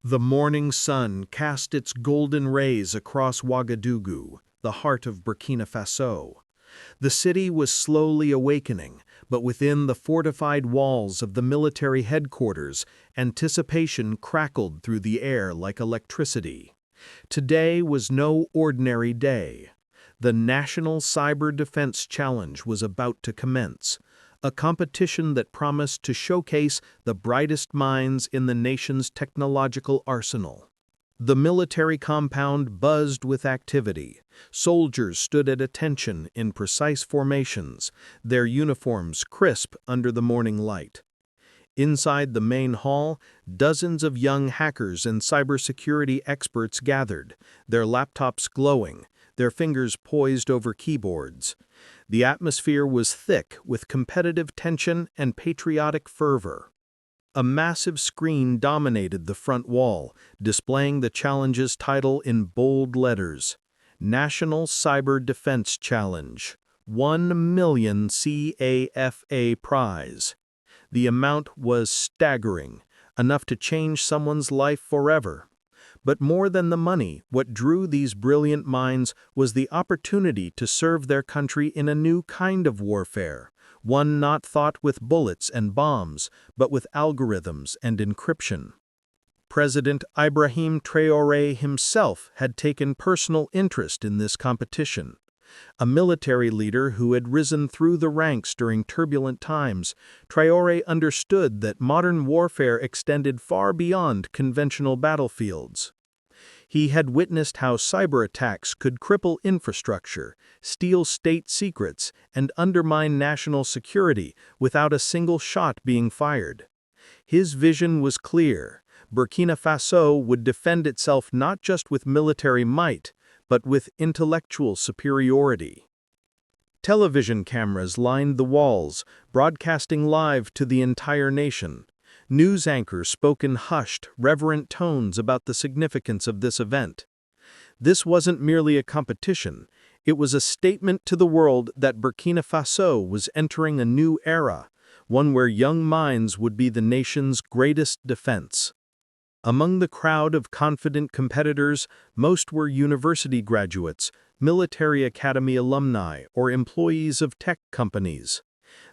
The morning sun cast its golden rays across Ouagadougou, the heart of Burkina Faso. The city was slowly awakening, but within the fortified walls of the military headquarters, anticipation crackled through the air like electricity. Today was no ordinary day. The National Cyber Defense Challenge was about to commence, a competition that promised to showcase the brightest minds in the nation's technological arsenal. The military compound buzzed with activity. Soldiers stood at attention in precise formations, their uniforms crisp under the morning light. Inside the main hall, dozens of young hackers and cybersecurity experts gathered, their laptops glowing, their fingers poised over keyboards. The atmosphere was thick with competitive tension and patriotic fervor. A massive screen dominated the front wall, displaying the challenge's title in bold letters: National Cyber Defense Challenge, 1 million CAFA prize. The amount was staggering, enough to change someone's life forever. But more than the money, what drew these brilliant minds was the opportunity to serve their country in a new kind of warfare, one not fought with bullets and bombs, but with algorithms and encryption. President Ibrahim Traoré himself had taken personal interest in this competition. A military leader who had risen through the ranks during turbulent times, Traoré understood that modern warfare extended far beyond conventional battlefields. He had witnessed how cyber attacks could cripple infrastructure, steal state secrets, and undermine national security without a single shot being fired. His vision was clear: Burkina Faso would defend itself not just with military might, but with intellectual superiority. Television cameras lined the walls, broadcasting live to the entire nation. News anchors spoke in hushed, reverent tones about the significance of this event. This wasn't merely a competition, it was a statement to the world that Burkina Faso was entering a new era, one where young minds would be the nation's greatest defense. Among the crowd of confident competitors, most were university graduates, military academy alumni, or employees of tech companies.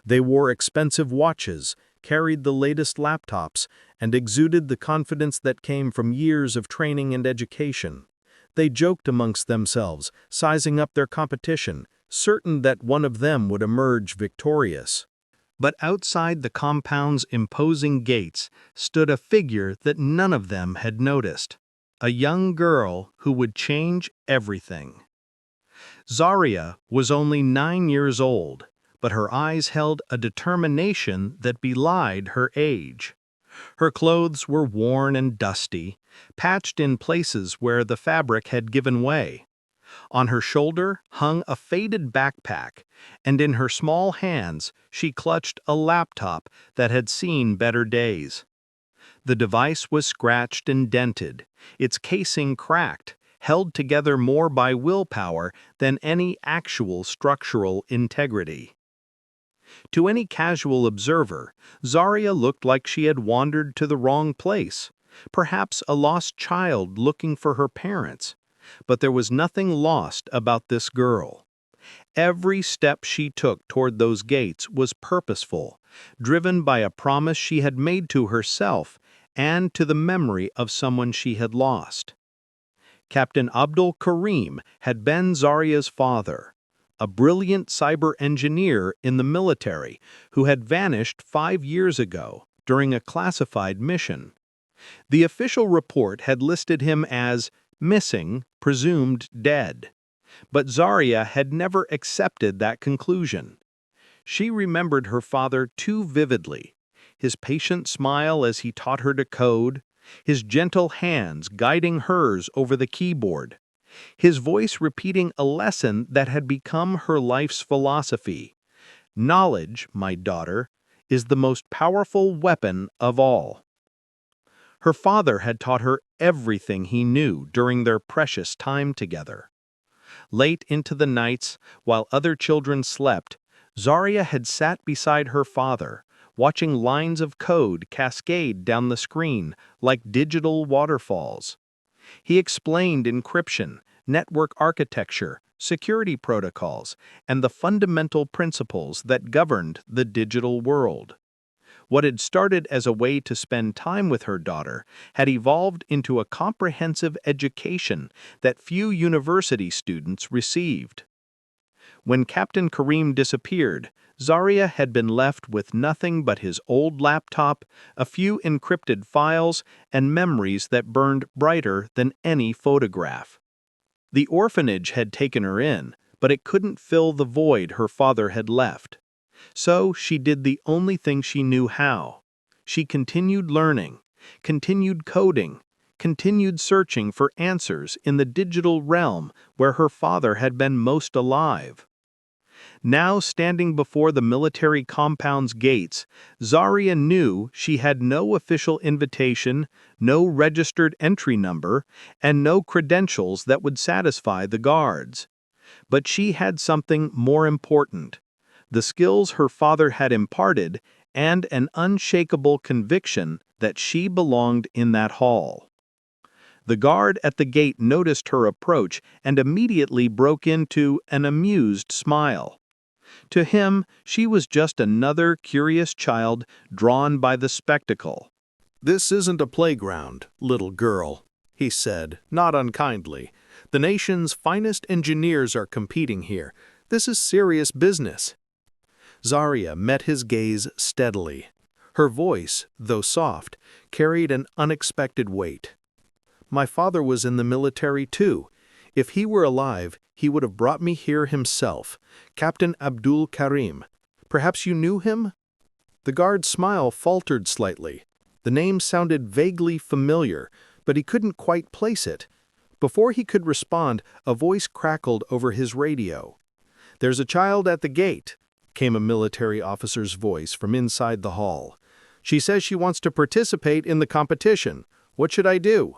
They wore expensive watches, carried the latest laptops, and exuded the confidence that came from years of training and education. They joked amongst themselves, sizing up their competition, certain that one of them would emerge victorious. But outside the compound's imposing gates stood a figure that none of them had noticed, a young girl who would change everything. Zaria was only 9 years old, but her eyes held a determination that belied her age. Her clothes were worn and dusty, patched in places where the fabric had given way. On her shoulder hung a faded backpack, and in her small hands she clutched a laptop that had seen better days. The device was scratched and dented, its casing cracked, held together more by willpower than any actual structural integrity. To any casual observer, Zaria looked like she had wandered to the wrong place, perhaps a lost child looking for her parents. But there was nothing lost about this girl. Every step she took toward those gates was purposeful, driven by a promise she had made to herself and to the memory of someone she had lost. Captain Abdul Karim had been Zaria's father, a brilliant cyber engineer in the military who had vanished 5 years ago during a classified mission. The official report had listed him as missing, presumed dead. But Zaria had never accepted that conclusion. She remembered her father too vividly: his patient smile as he taught her to code, his gentle hands guiding hers over the keyboard, his voice repeating a lesson that had become her life's philosophy: "Knowledge, my daughter, is the most powerful weapon of all." Her father had taught her everything he knew during their precious time together. Late into the nights, while other children slept, Zaria had sat beside her father, watching lines of code cascade down the screen like digital waterfalls. He explained encryption, network architecture, security protocols, and the fundamental principles that governed the digital world. What had started as a way to spend time with her daughter had evolved into a comprehensive education that few university students received. When Captain Karim disappeared, Zaria had been left with nothing but his old laptop, a few encrypted files, and memories that burned brighter than any photograph. The orphanage had taken her in, but it couldn't fill the void her father had left. So she did the only thing she knew how. She continued learning, continued coding, continued searching for answers in the digital realm where her father had been most alive. Now standing before the military compound's gates, Zaria knew she had no official invitation, no registered entry number, and no credentials that would satisfy the guards. But she had something more important: the skills her father had imparted and an unshakable conviction that she belonged in that hall. The guard at the gate noticed her approach and immediately broke into an amused smile. To him, she was just another curious child drawn by the spectacle. "This isn't a playground, little girl," he said, not unkindly. "The nation's finest engineers are competing here. This is serious business." Zaria met his gaze steadily. Her voice, though soft, carried an unexpected weight. "My father was in the military too. If he were alive, he would have brought me here himself. Captain Abdul Karim. Perhaps you knew him?" The guard's smile faltered slightly. The name sounded vaguely familiar, but he couldn't quite place it. Before he could respond, a voice crackled over his radio. "There's a child at the gate," came a military officer's voice from inside the hall. "She says she wants to participate in the competition. What should I do?"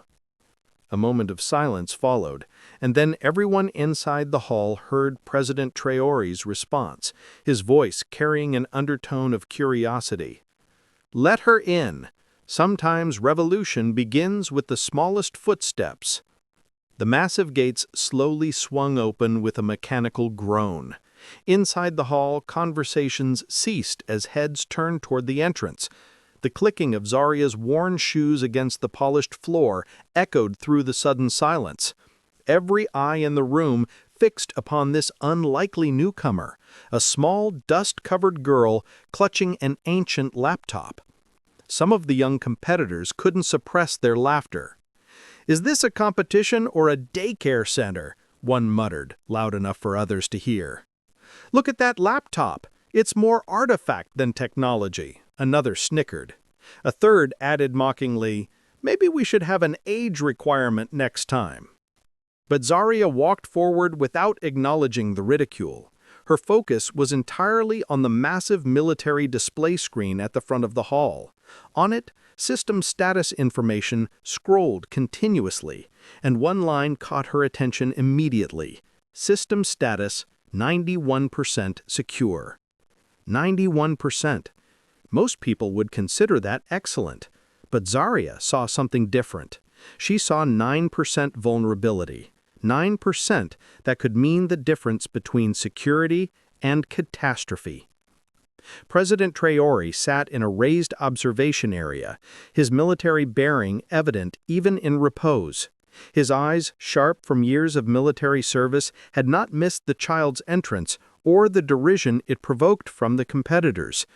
A moment of silence followed, and then everyone inside the hall heard President Traoré's response, his voice carrying an undertone of curiosity. "Let her in. Sometimes revolution begins with the smallest footsteps." The massive gates slowly swung open with a mechanical groan. Inside the hall, conversations ceased as heads turned toward the entrance. The clicking of Zaria's worn shoes against the polished floor echoed through the sudden silence. Every eye in the room fixed upon this unlikely newcomer, a small, dust-covered girl clutching an ancient laptop. Some of the young competitors couldn't suppress their laughter. "Is this a competition or a daycare center?" one muttered, loud enough for others to hear. "Look at that laptop. It's more artifact than technology," another snickered. A third added mockingly, "Maybe we should have an age requirement next time." But Zaria walked forward without acknowledging the ridicule. Her focus was entirely on the massive military display screen at the front of the hall. On it, system status information scrolled continuously, and one line caught her attention immediately. System status 91% secure. 91%. Most people would consider that excellent, but Zaria saw something different. She saw 9% vulnerability. 9% that could mean the difference between security and catastrophe. President Traoré sat in a raised observation area, his military bearing evident even in repose. His eyes, sharp from years of military service, had not missed the child's entrance or the derision it provoked from the competitors.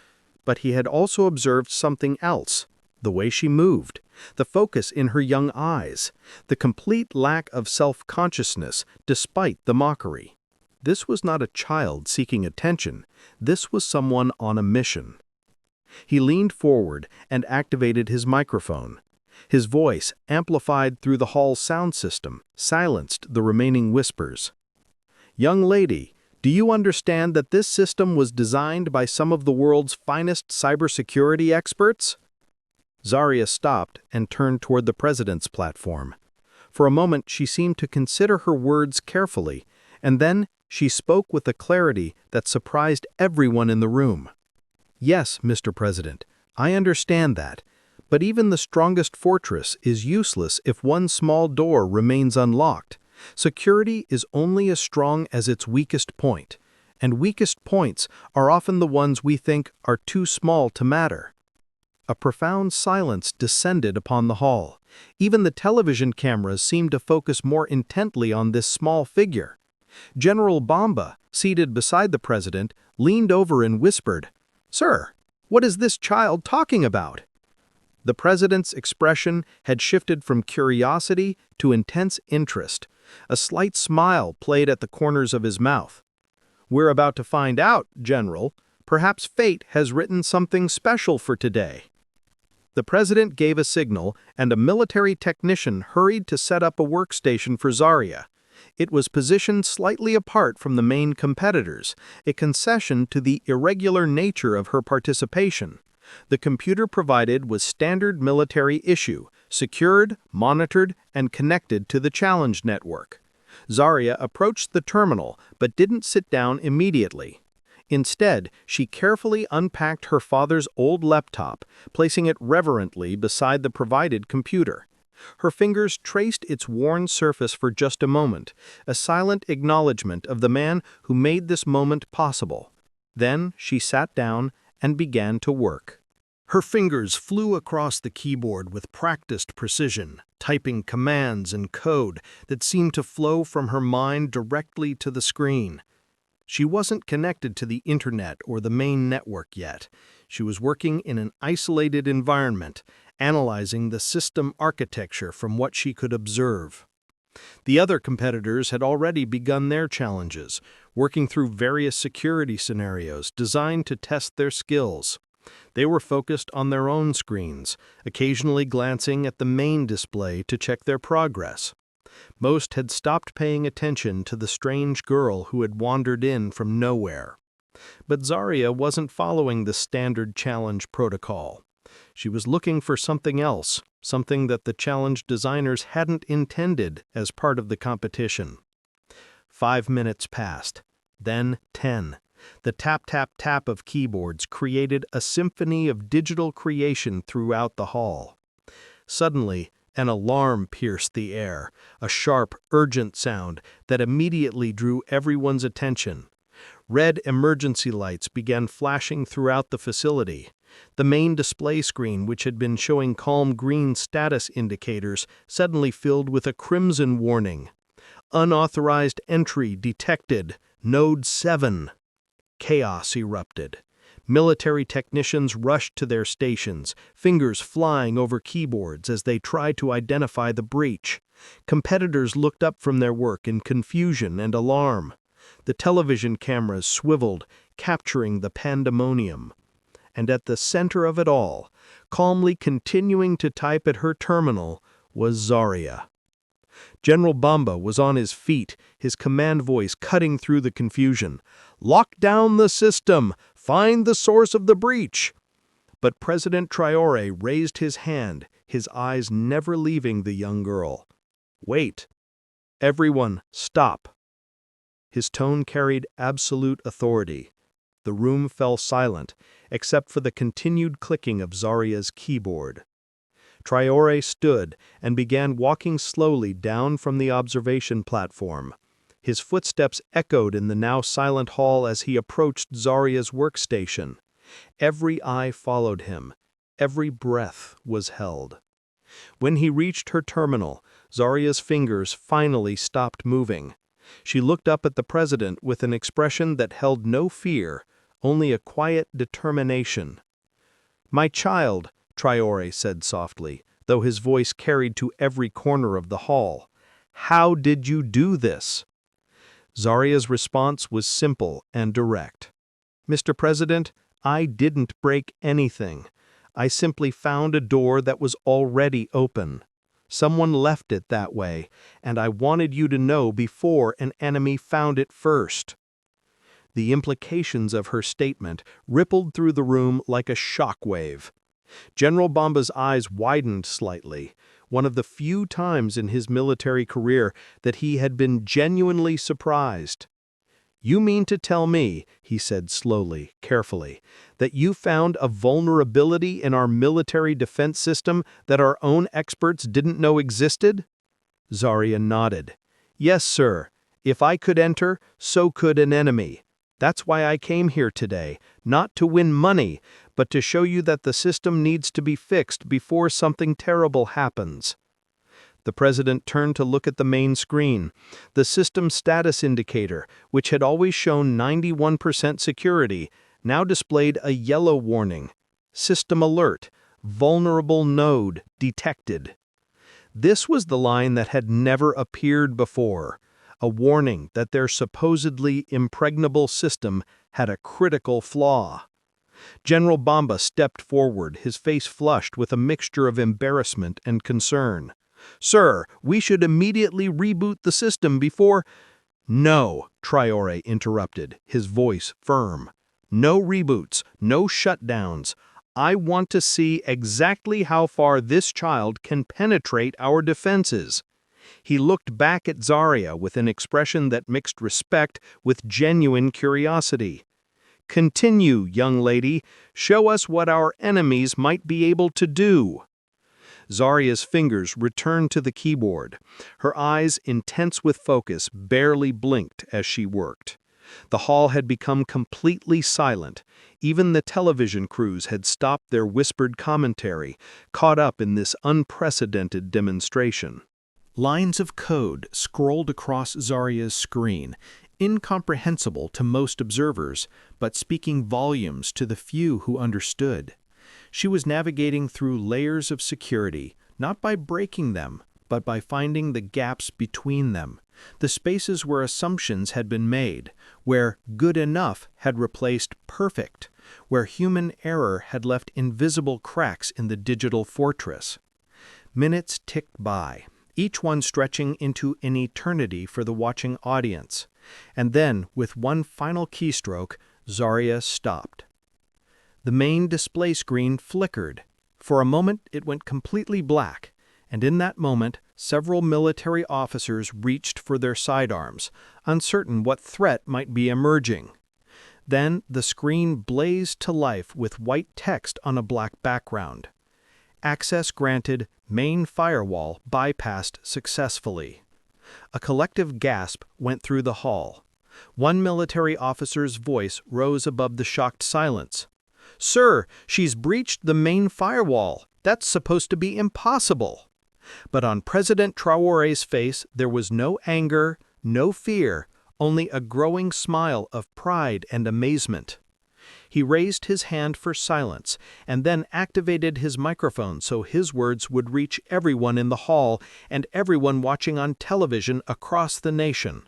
But he had also observed something else: the way she moved, the focus in her young eyes, the complete lack of self-consciousness despite the mockery. This was not a child seeking attention. This was someone on a mission. He leaned forward and activated his microphone. His voice, amplified through the hall's sound system, silenced the remaining whispers. "Young lady, do you understand that this system was designed by some of the world's finest cybersecurity experts?" Zaria stopped and turned toward the president's platform. For a moment she seemed to consider her words carefully, and then she spoke with a clarity that surprised everyone in the room. Yes, Mr. President, I understand that. But even the strongest fortress is useless if one small door remains unlocked. Security is only as strong as its weakest point, and weakest points are often the ones we think are too small to matter. A profound silence descended upon the hall. Even the television cameras seemed to focus more intently on this small figure. General Bamba, seated beside the president, leaned over and whispered, "Sir, what is this child talking about?" The president's expression had shifted from curiosity to intense interest. A slight smile played at the corners of his mouth. "We're about to find out, General. Perhaps fate has written something special for today." The president gave a signal, and a military technician hurried to set up a workstation for Zarya. It was positioned slightly apart from the main competitors, a concession to the irregular nature of her participation. The computer provided was standard military issue, secured, monitored, and connected to the challenge network. Zarya approached the terminal but didn't sit down immediately. Instead, she carefully unpacked her father's old laptop, placing it reverently beside the provided computer. Her fingers traced its worn surface for just a moment, a silent acknowledgement of the man who made this moment possible. Then she sat down and began to work. Her fingers flew across the keyboard with practiced precision, typing commands and code that seemed to flow from her mind directly to the screen. She wasn't connected to the internet or the main network yet. She was working in an isolated environment, analyzing the system architecture from what she could observe. The other competitors had already begun their challenges, working through various security scenarios designed to test their skills. They were focused on their own screens, occasionally glancing at the main display to check their progress. Most had stopped paying attention to the strange girl who had wandered in from nowhere. But Zarya wasn't following the standard challenge protocol. She was looking for something else, something that the challenge designers hadn't intended as part of the competition. 5 minutes passed, then 10. The tap-tap-tap of keyboards created a symphony of digital creation throughout the hall. Suddenly, an alarm pierced the air, a sharp, urgent sound that immediately drew everyone's attention. Red emergency lights began flashing throughout the facility. The main display screen, which had been showing calm green status indicators, suddenly filled with a crimson warning. "Unauthorized entry detected. Node 7. Chaos erupted. Military technicians rushed to their stations, fingers flying over keyboards as they tried to identify the breach. Competitors looked up from their work in confusion and alarm. The television cameras swiveled, capturing the pandemonium. And at the center of it all, calmly continuing to type at her terminal, was Zarya. General Bamba was on his feet, his command voice cutting through the confusion. "Lock down the system! Find the source of the breach!" But President Traoré raised his hand, his eyes never leaving the young girl. "Wait! Everyone, stop!" His tone carried absolute authority. The room fell silent, except for the continued clicking of Zarya's keyboard. Traoré stood and began walking slowly down from the observation platform. His footsteps echoed in the now silent hall as he approached Zarya's workstation. Every eye followed him. Every breath was held. When he reached her terminal, Zarya's fingers finally stopped moving. She looked up at the president with an expression that held no fear, only a quiet determination. "My child," Traoré said softly, though his voice carried to every corner of the hall, "how did you do this?" Zarya's response was simple and direct. "Mr. President, I didn't break anything. I simply found a door that was already open. Someone left it that way, and I wanted you to know before an enemy found it first." The implications of her statement rippled through the room like a shock wave. General Bamba's eyes widened slightly, one of the few times in his military career that he had been genuinely surprised. "You mean to tell me," he said slowly, carefully, "that you found a vulnerability in our military defense system that our own experts didn't know existed?" Zarya nodded. "Yes, sir. If I could enter, so could an enemy. That's why I came here today, not to win money, but to show you that the system needs to be fixed before something terrible happens." The president turned to look at the main screen. The system status indicator, which had always shown 91% security, now displayed a yellow warning. System alert. Vulnerable node detected. This was the line that had never appeared before, a warning that their supposedly impregnable system had a critical flaw. General Bamba stepped forward, his face flushed with a mixture of embarrassment and concern. "Sir, we should immediately reboot the system before—" "No," Traoré interrupted, his voice firm. "No reboots, no shutdowns. I want to see exactly how far this child can penetrate our defenses." He looked back at Zarya with an expression that mixed respect with genuine curiosity. "Continue, young lady. Show us what our enemies might be able to do." Zarya's fingers returned to the keyboard. Her eyes, intense with focus, barely blinked as she worked. The hall had become completely silent. Even the television crews had stopped their whispered commentary, caught up in this unprecedented demonstration. Lines of code scrolled across Zarya's screen, incomprehensible to most observers, but speaking volumes to the few who understood. She was navigating through layers of security, not by breaking them, but by finding the gaps between them, the spaces where assumptions had been made, where good enough had replaced perfect, where human error had left invisible cracks in the digital fortress. Minutes ticked by, each one stretching into an eternity for the watching audience, and then, with one final keystroke, Zarya stopped. The main display screen flickered. For a moment it went completely black, and in that moment several military officers reached for their sidearms, uncertain what threat might be emerging. Then the screen blazed to life with white text on a black background. Access granted, main firewall bypassed successfully. A collective gasp went through the hall. One military officer's voice rose above the shocked silence. "Sir, she's breached the main firewall. That's supposed to be impossible." But on President Traoré's face there was no anger, no fear, only a growing smile of pride and amazement. He raised his hand for silence and then activated his microphone so his words would reach everyone in the hall and everyone watching on television across the nation.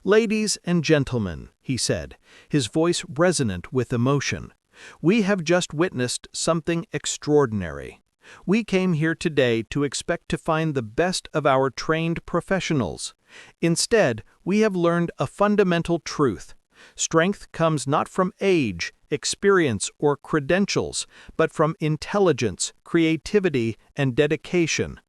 "Ladies and gentlemen," he said, his voice resonant with emotion, "we have just witnessed something extraordinary. We came here today to expect to find the best of our trained professionals. Instead, we have learned a fundamental truth. Strength comes not from age, experience, or credentials, but from intelligence, creativity, and dedication."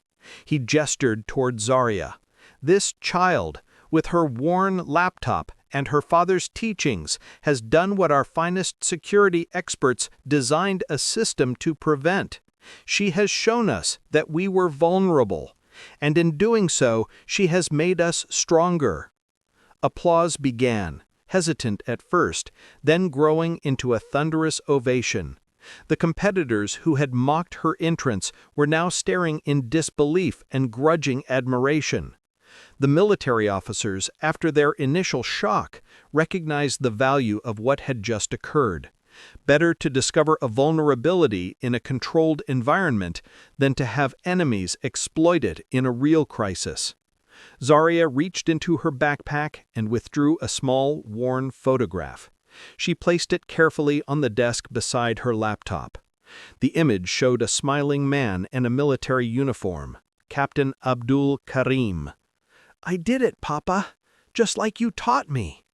He gestured toward Zarya. "This child, with her worn laptop and her father's teachings, has done what our finest security experts designed a system to prevent. She has shown us that we were vulnerable, and in doing so, she has made us stronger." Applause began, hesitant at first, then growing into a thunderous ovation. The competitors who had mocked her entrance were now staring in disbelief and grudging admiration. The military officers, after their initial shock, recognized the value of what had just occurred. Better to discover a vulnerability in a controlled environment than to have enemies exploit it in a real crisis. Zarya reached into her backpack and withdrew a small, worn photograph. She placed it carefully on the desk beside her laptop. The image showed a smiling man in a military uniform, Captain Abdul Karim. "I did it, Papa, just like you taught me,"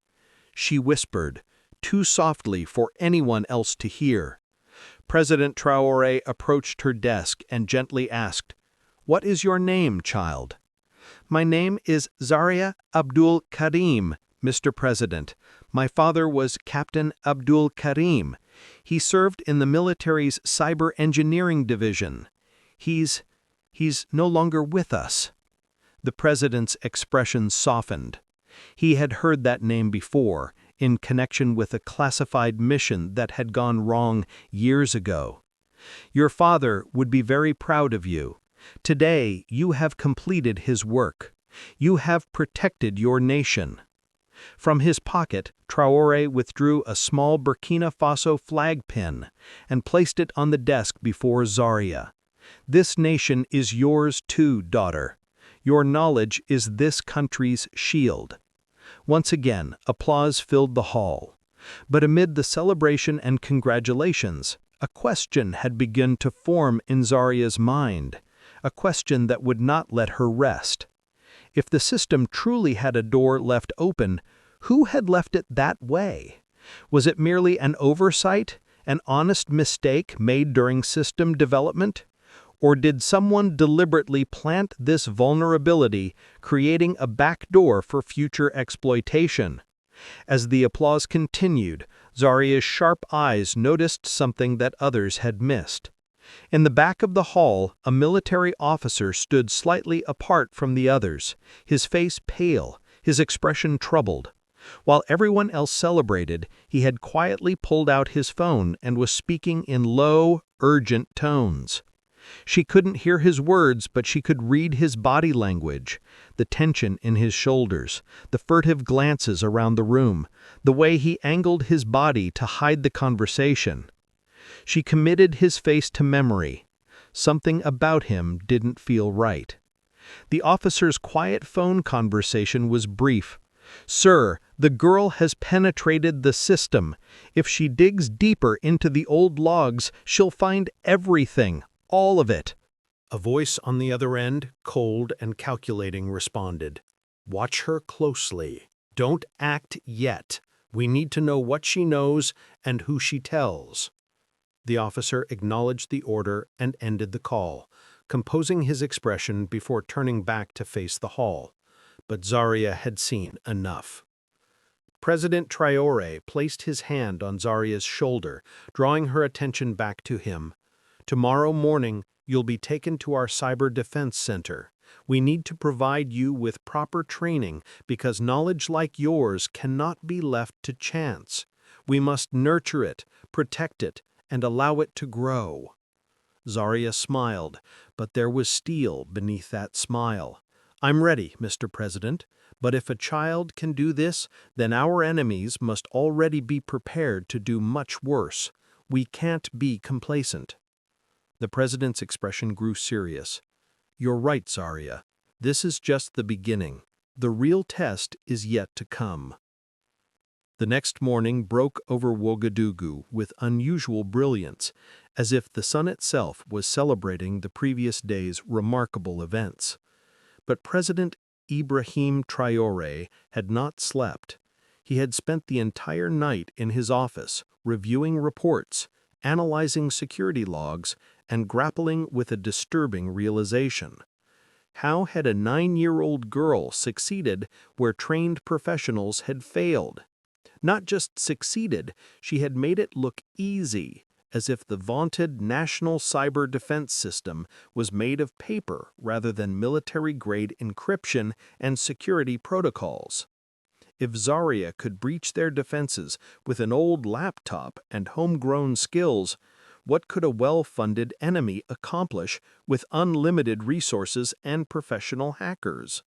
she whispered, too softly for anyone else to hear. President Traoré approached her desk and gently asked, "What is your name, child?" "My name is Zarya Abdul Karim, Mr. President. My father was Captain Abdul Karim. He served in the military's cyber engineering division. He's no longer with us." The president's expression softened. He had heard that name before, in connection with a classified mission that had gone wrong years ago. "Your father would be very proud of you. Today you have completed his work. You have protected your nation." From his pocket, Traoré withdrew a small Burkina Faso flag pin and placed it on the desk before Zaria. "This nation is yours too, daughter. Your knowledge is this country's shield." Once again, applause filled the hall. But amid the celebration and congratulations, a question had begun to form in Zaria's mind, a question that would not let her rest. If the system truly had a door left open, who had left it that way? Was it merely an oversight, an honest mistake made during system development? Or did someone deliberately plant this vulnerability, creating a backdoor for future exploitation? As the applause continued, Zaria's sharp eyes noticed something that others had missed. In the back of the hall, a military officer stood slightly apart from the others, his face pale, his expression troubled. While everyone else celebrated, he had quietly pulled out his phone and was speaking in low, urgent tones. She couldn't hear his words, but she could read his body language, the tension in his shoulders, the furtive glances around the room, the way he angled his body to hide the conversation. She committed his face to memory. Something about him didn't feel right. The officer's quiet phone conversation was brief. "Sir, the girl has penetrated the system. If she digs deeper into the old logs, she'll find everything. All of it." A voice on the other end, cold and calculating, responded, "Watch her closely. Don't act yet. We need to know what she knows and who she tells." The officer acknowledged the order and ended the call, composing his expression before turning back to face the hall. But Zaria had seen enough. President Traoré placed his hand on Zaria's shoulder, drawing her attention back to him. "Tomorrow morning, you'll be taken to our Cyber Defense Center. We need to provide you with proper training because knowledge like yours cannot be left to chance. We must nurture it, protect it, and allow it to grow." Zaria smiled, but there was steel beneath that smile. "I'm ready, Mr. President, but if a child can do this, then our enemies must already be prepared to do much worse. We can't be complacent." The president's expression grew serious. "You're right, Zaria. This is just the beginning. The real test is yet to come." The next morning broke over Ouagadougou with unusual brilliance, as if the sun itself was celebrating the previous day's remarkable events. But President Ibrahim Traoré had not slept. He had spent the entire night in his office, reviewing reports, analyzing security logs, and grappling with a disturbing realization. How had a 9-year-old girl succeeded where trained professionals had failed? Not just succeeded, she had made it look easy, as if the vaunted National Cyber Defense System was made of paper rather than military-grade encryption and security protocols. If Zaria could breach their defenses with an old laptop and homegrown skills, what could a well-funded enemy accomplish with unlimited resources and professional hackers?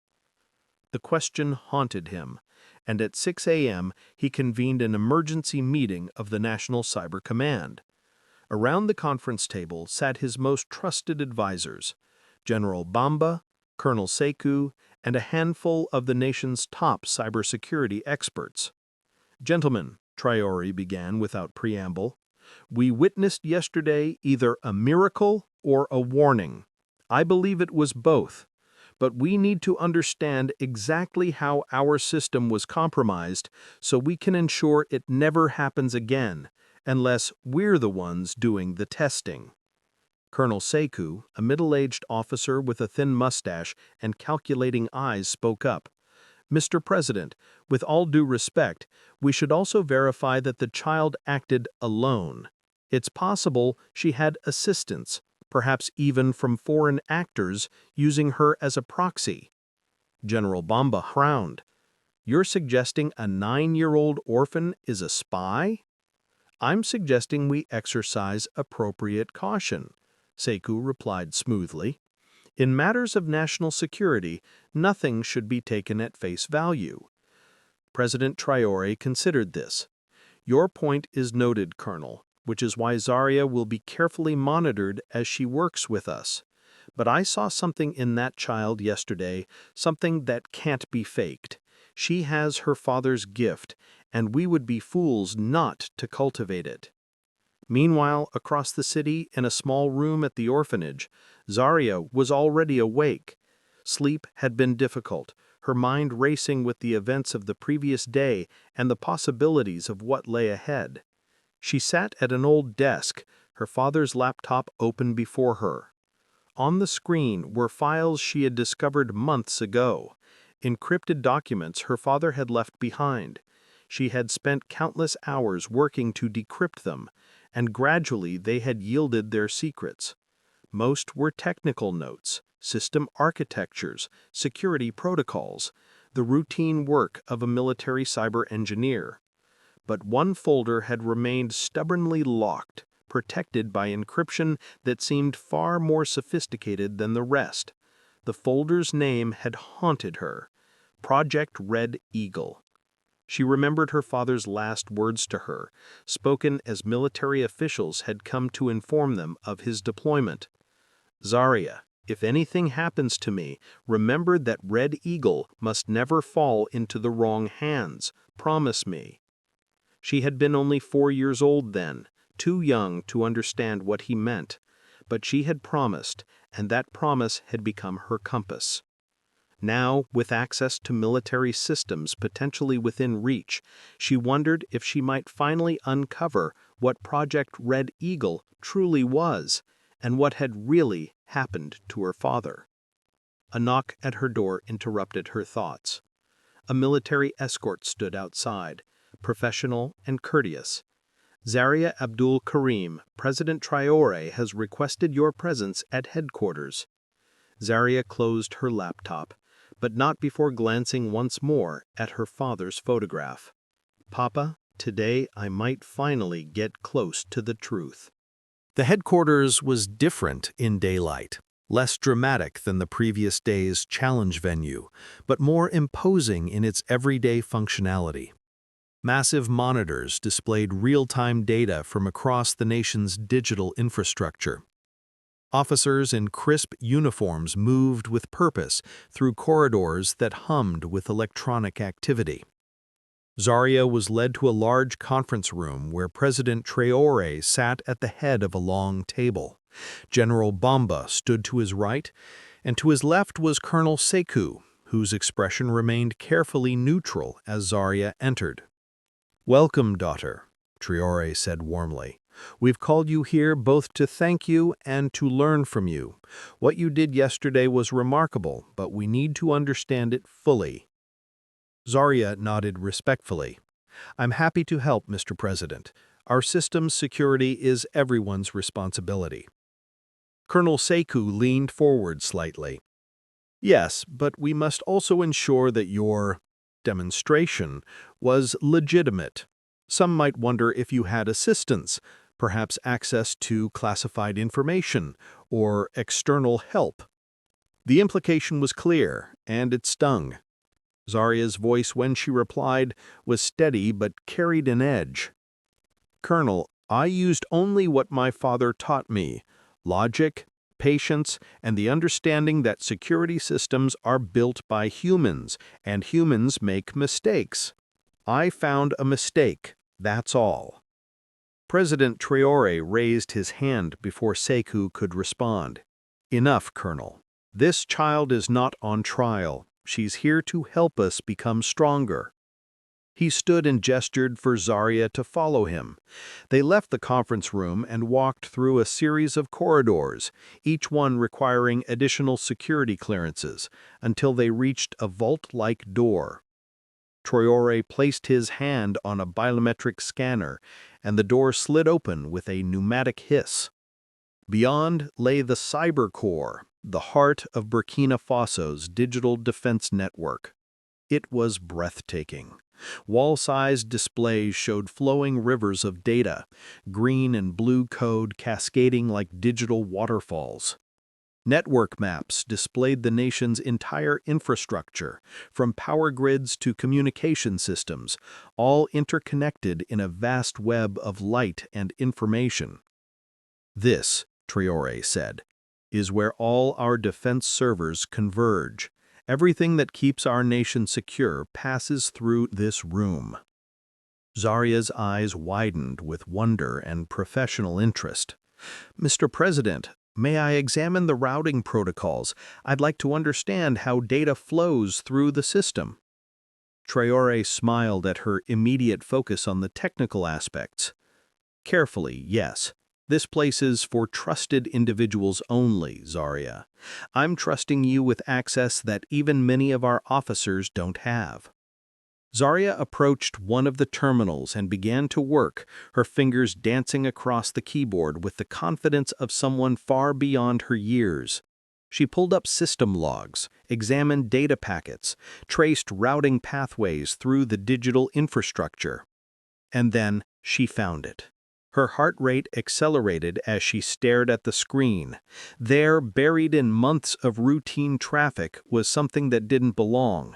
The question haunted him, and at 6 a.m. he convened an emergency meeting of the National Cyber Command. Around the conference table sat his most trusted advisors, General Bamba, Colonel Sekou, and a handful of the nation's top cybersecurity experts. "Gentlemen," Traoré began without preamble, "we witnessed yesterday either a miracle or a warning. I believe it was both. But we need to understand exactly how our system was compromised so we can ensure it never happens again, unless we're the ones doing the testing." Colonel Sekou, a middle-aged officer with a thin mustache and calculating eyes, spoke up. Mr. President, with all due respect, we should also verify that the child acted alone. It's possible she had assistance, perhaps even from foreign actors, using her as a proxy. General Bamba frowned. You're suggesting a 9-year-old orphan is a spy? I'm suggesting we exercise appropriate caution, Sekou replied smoothly. In matters of national security, nothing should be taken at face value. President Traoré considered this. Your point is noted, Colonel, which is why Zaria will be carefully monitored as she works with us. But I saw something in that child yesterday, something that can't be faked. She has her father's gift, and we would be fools not to cultivate it. Meanwhile, across the city, in a small room at the orphanage, Zaria was already awake. Sleep had been difficult, her mind racing with the events of the previous day and the possibilities of what lay ahead. She sat at an old desk, her father's laptop open before her. On the screen were files she had discovered months ago, encrypted documents her father had left behind. She had spent countless hours working to decrypt them, and gradually they had yielded their secrets. Most were technical notes, system architectures, security protocols, the routine work of a military cyber engineer. But one folder had remained stubbornly locked, protected by encryption that seemed far more sophisticated than the rest. The folder's name had haunted her: Project Red Eagle. She remembered her father's last words to her, spoken as military officials had come to inform them of his deployment. Zaria, if anything happens to me, remember that Red Eagle must never fall into the wrong hands. Promise me. She had been only 4 years old then, too young to understand what he meant, but she had promised, and that promise had become her compass. Now, with access to military systems potentially within reach, she wondered if she might finally uncover what Project Red Eagle truly was, and what had really happened to her father. A knock at her door interrupted her thoughts. A military escort stood outside, professional and courteous. Zaria Abdul Karim, President Traoré has requested your presence at headquarters. Zaria closed her laptop, but not before glancing once more at her father's photograph. Papa, today I might finally get close to the truth. The headquarters was different in daylight, less dramatic than the previous day's challenge venue, but more imposing in its everyday functionality. Massive monitors displayed real-time data from across the nation's digital infrastructure. Officers in crisp uniforms moved with purpose through corridors that hummed with electronic activity. Zaria was led to a large conference room where President Traoré sat at the head of a long table. General Bamba stood to his right, and to his left was Colonel Sekou, whose expression remained carefully neutral as Zaria entered. "Welcome, daughter," Traoré said warmly. "We've called you here both to thank you and to learn from you. What you did yesterday was remarkable, but we need to understand it fully." Zaria nodded respectfully. "I'm happy to help, Mr. President. Our system's security is everyone's responsibility." Colonel Sekou leaned forward slightly. "Yes, but we must also ensure that your demonstration was legitimate. Some might wonder if you had assistance, perhaps access to classified information or external help." The implication was clear, and it stung. Zaria's voice, when she replied, was steady but carried an edge. "Colonel, I used only what my father taught me: logic, patience, and the understanding that security systems are built by humans, and humans make mistakes. I found a mistake, that's all." President Traoré raised his hand before Sekou could respond. "Enough, Colonel. This child is not on trial. She's here to help us become stronger." He stood and gestured for Zarya to follow him. They left the conference room and walked through a series of corridors, each one requiring additional security clearances, until they reached a vault-like door. Traoré placed his hand on a biometric scanner, and the door slid open with a pneumatic hiss. Beyond lay the Cyber Core, the heart of Burkina Faso's digital defense network. It was breathtaking. Wall-sized displays showed flowing rivers of data, green and blue code cascading like digital waterfalls. Network maps displayed the nation's entire infrastructure, from power grids to communication systems, all interconnected in a vast web of light and information. This, Traoré said, is where all our defense servers converge. Everything that keeps our nation secure passes through this room. Zarya's eyes widened with wonder and professional interest. "Mr. President, may I examine the routing protocols? I'd like to understand how data flows through the system." Traoré smiled at her immediate focus on the technical aspects. "Carefully, yes. This place is for trusted individuals only, Zarya. I'm trusting you with access that even many of our officers don't have." Zarya approached one of the terminals and began to work, her fingers dancing across the keyboard with the confidence of someone far beyond her years. She pulled up system logs, examined data packets, traced routing pathways through the digital infrastructure. And then she found it. Her heart rate accelerated as she stared at the screen. There, buried in months of routine traffic, was something that didn't belong.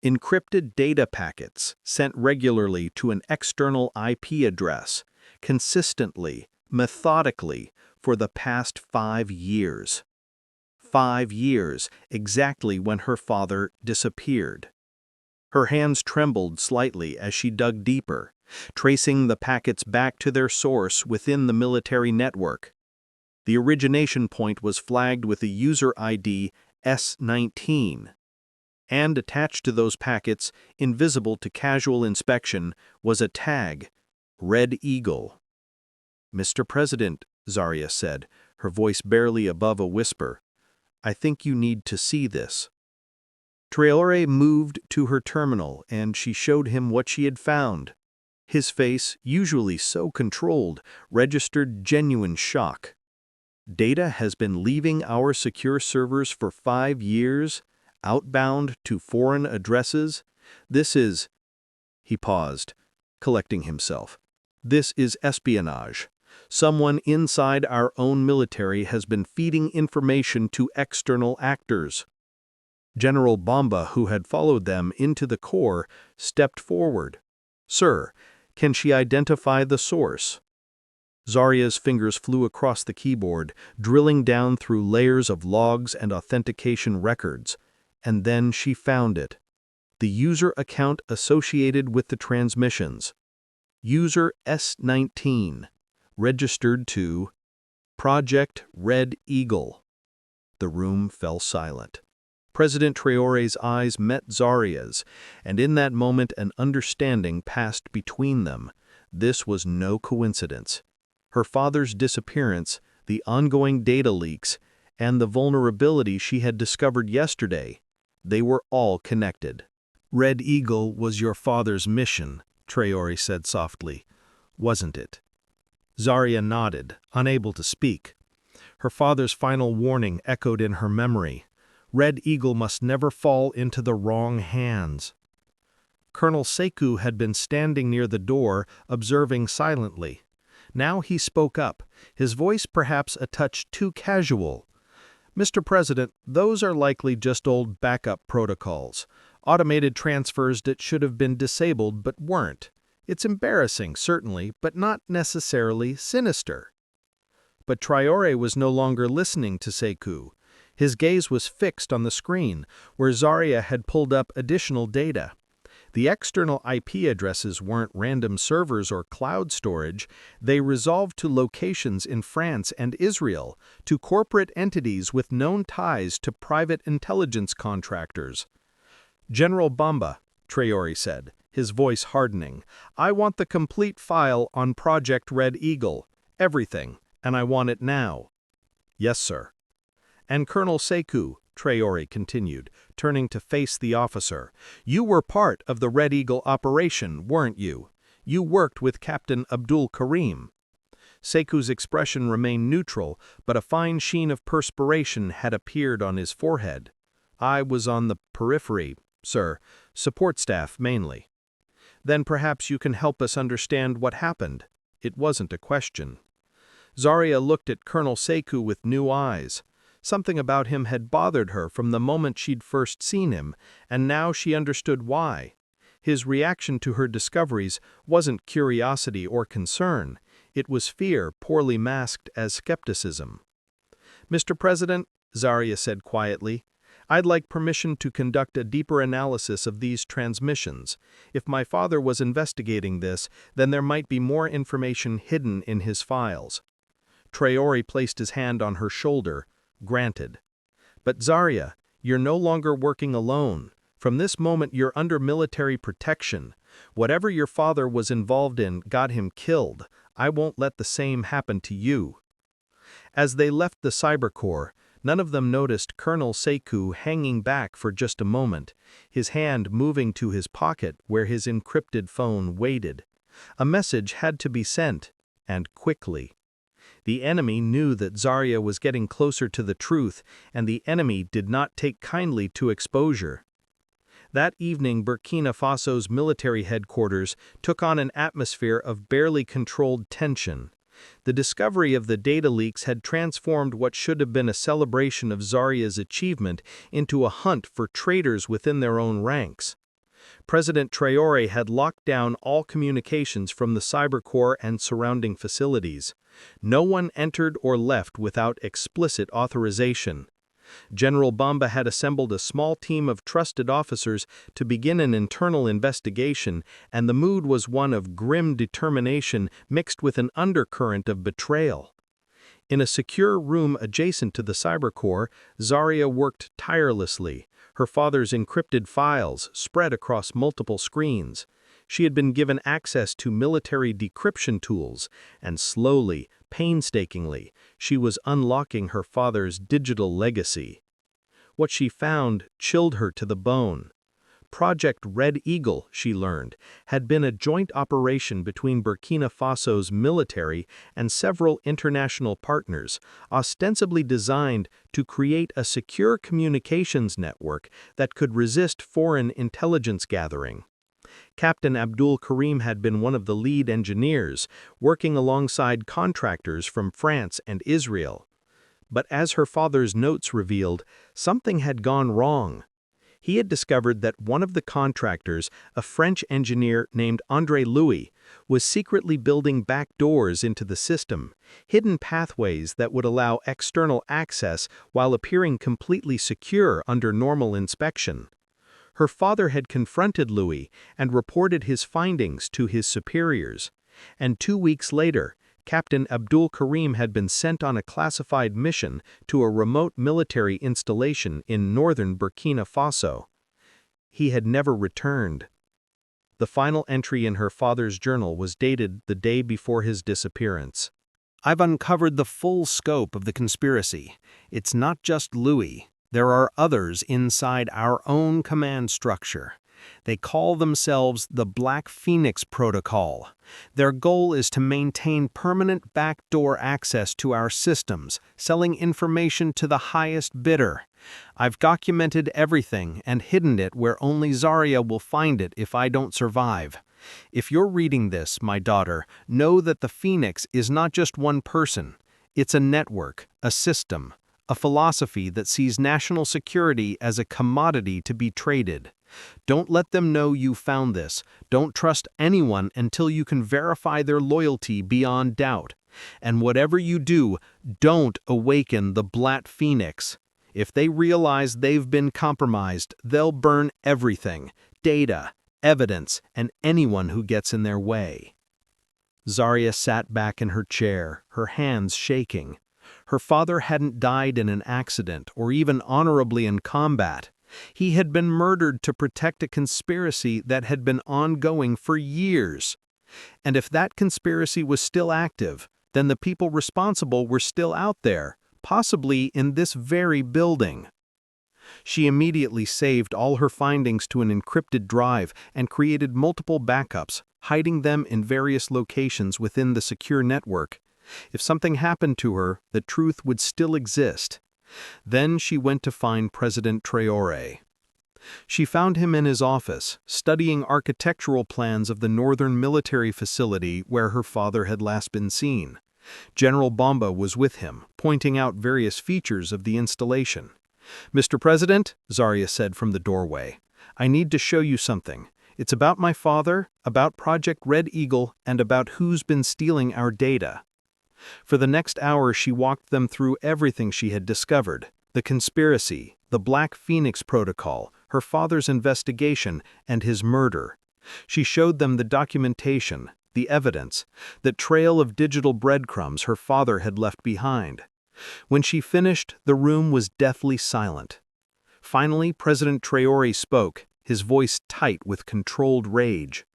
Encrypted data packets sent regularly to an external IP address, consistently, methodically, for the past 5 years. 5 years, exactly when her father disappeared. Her hands trembled slightly as she dug deeper, tracing the packets back to their source within the military network. The origination point was flagged with a user ID S19. And attached to those packets, invisible to casual inspection, was a tag, Red Eagle. "Mr. President," Zarya said, her voice barely above a whisper, "I think you need to see this." Traoré moved to her terminal and she showed him what she had found. His face, usually so controlled, registered genuine shock. "Data has been leaving our secure servers for 5 years, outbound to foreign addresses. This is..." He paused, collecting himself. "This is espionage. Someone inside our own military has been feeding information to external actors." General Bamba, who had followed them into the core, stepped forward. "Sir, can she identify the source?" Zarya's fingers flew across the keyboard, drilling down through layers of logs and authentication records. And then she found it. The user account associated with the transmissions. User S19, registered to Project Red Eagle. The room fell silent. President Traoré's eyes met Zarya's, and in that moment an understanding passed between them. This was no coincidence. Her father's disappearance, the ongoing data leaks, and the vulnerability she had discovered yesterday, they were all connected. "Red Eagle was your father's mission," Traoré said softly, "wasn't it?" Zarya nodded, unable to speak. Her father's final warning echoed in her memory. Red Eagle must never fall into the wrong hands. Colonel Sekou had been standing near the door, observing silently. Now he spoke up, his voice perhaps a touch too casual. "Mr. President, those are likely just old backup protocols, automated transfers that should have been disabled but weren't. It's embarrassing, certainly, but not necessarily sinister." But Traoré was no longer listening to Sekou. His gaze was fixed on the screen, where Zarya had pulled up additional data. The external IP addresses weren't random servers or cloud storage. They resolved to locations in France and Israel, to corporate entities with known ties to private intelligence contractors. "General Bamba," Traoré said, his voice hardening. "I want the complete file on Project Red Eagle. Everything, and I want it now." "Yes, sir." "And Colonel Sekou," Traoré continued, turning to face the officer, "you were part of the Red Eagle operation, weren't you? You worked with Captain Abdul Karim." Sekou's expression remained neutral, but a fine sheen of perspiration had appeared on his forehead. "I was on the periphery, sir, support staff mainly." "Then perhaps you can help us understand what happened." It wasn't a question. Zarya looked at Colonel Sekou with new eyes. Something about him had bothered her from the moment she'd first seen him, and now she understood why. His reaction to her discoveries wasn't curiosity or concern. It was fear poorly masked as skepticism. "Mr. President," Zarya said quietly, "I'd like permission to conduct a deeper analysis of these transmissions. If my father was investigating this, then there might be more information hidden in his files." Traoré placed his hand on her shoulder. "Granted. But Zarya, you're no longer working alone. From this moment you're under military protection. Whatever your father was involved in got him killed. I won't let the same happen to you." As they left the cybercore, none of them noticed Colonel Sekou hanging back for just a moment, his hand moving to his pocket where his encrypted phone waited. A message had to be sent, and quickly. The enemy knew that Zarya was getting closer to the truth, and the enemy did not take kindly to exposure. That evening, Burkina Faso's military headquarters took on an atmosphere of barely controlled tension. The discovery of the data leaks had transformed what should have been a celebration of Zarya's achievement into a hunt for traitors within their own ranks. President Traoré had locked down all communications from the cybercore and surrounding facilities. No one entered or left without explicit authorization. General Bamba had assembled a small team of trusted officers to begin an internal investigation, and the mood was one of grim determination mixed with an undercurrent of betrayal. In a secure room adjacent to the cybercore, Zarya worked tirelessly, her father's encrypted files spread across multiple screens. She had been given access to military decryption tools, and slowly, painstakingly, she was unlocking her father's digital legacy. What she found chilled her to the bone. Project Red Eagle, she learned, had been a joint operation between Burkina Faso's military and several international partners, ostensibly designed to create a secure communications network that could resist foreign intelligence gathering. Captain Abdul Karim had been one of the lead engineers, working alongside contractors from France and Israel. But as her father's notes revealed, something had gone wrong. He had discovered that one of the contractors, a French engineer named André Louis, was secretly building back doors into the system, hidden pathways that would allow external access while appearing completely secure under normal inspection. Her father had confronted Louis and reported his findings to his superiors. And 2 weeks later, Captain Abdul Karim had been sent on a classified mission to a remote military installation in northern Burkina Faso. He had never returned. The final entry in her father's journal was dated the day before his disappearance. "I've uncovered the full scope of the conspiracy. It's not just Louis. There are others inside our own command structure. They call themselves the Black Phoenix Protocol. Their goal is to maintain permanent backdoor access to our systems, selling information to the highest bidder. I've documented everything and hidden it where only Zarya will find it if I don't survive. If you're reading this, my daughter, know that the Phoenix is not just one person. It's a network, a system, a philosophy that sees national security as a commodity to be traded. Don't let them know you found this. Don't trust anyone until you can verify their loyalty beyond doubt. And whatever you do, don't awaken the Black Phoenix. If they realize they've been compromised, they'll burn everything, data, evidence, and anyone who gets in their way." Zarya sat back in her chair, her hands shaking. Her father hadn't died in an accident or even honorably in combat. He had been murdered to protect a conspiracy that had been ongoing for years. And if that conspiracy was still active, then the people responsible were still out there, possibly in this very building. She immediately saved all her findings to an encrypted drive and created multiple backups, hiding them in various locations within the secure network. If something happened to her, the truth would still exist. Then she went to find President Traoré. She found him in his office, studying architectural plans of the northern military facility where her father had last been seen. General Bomba was with him, pointing out various features of the installation. "Mr. President," Zarya said from the doorway, "I need to show you something. It's about my father, about Project Red Eagle, and about who's been stealing our data." For the next hour she walked them through everything she had discovered: the conspiracy, the Black Phoenix Protocol, her father's investigation, and his murder. She showed them the documentation, the evidence, the trail of digital breadcrumbs her father had left behind. When she finished, the room was deathly silent. Finally, President Traoré spoke, his voice tight with controlled rage.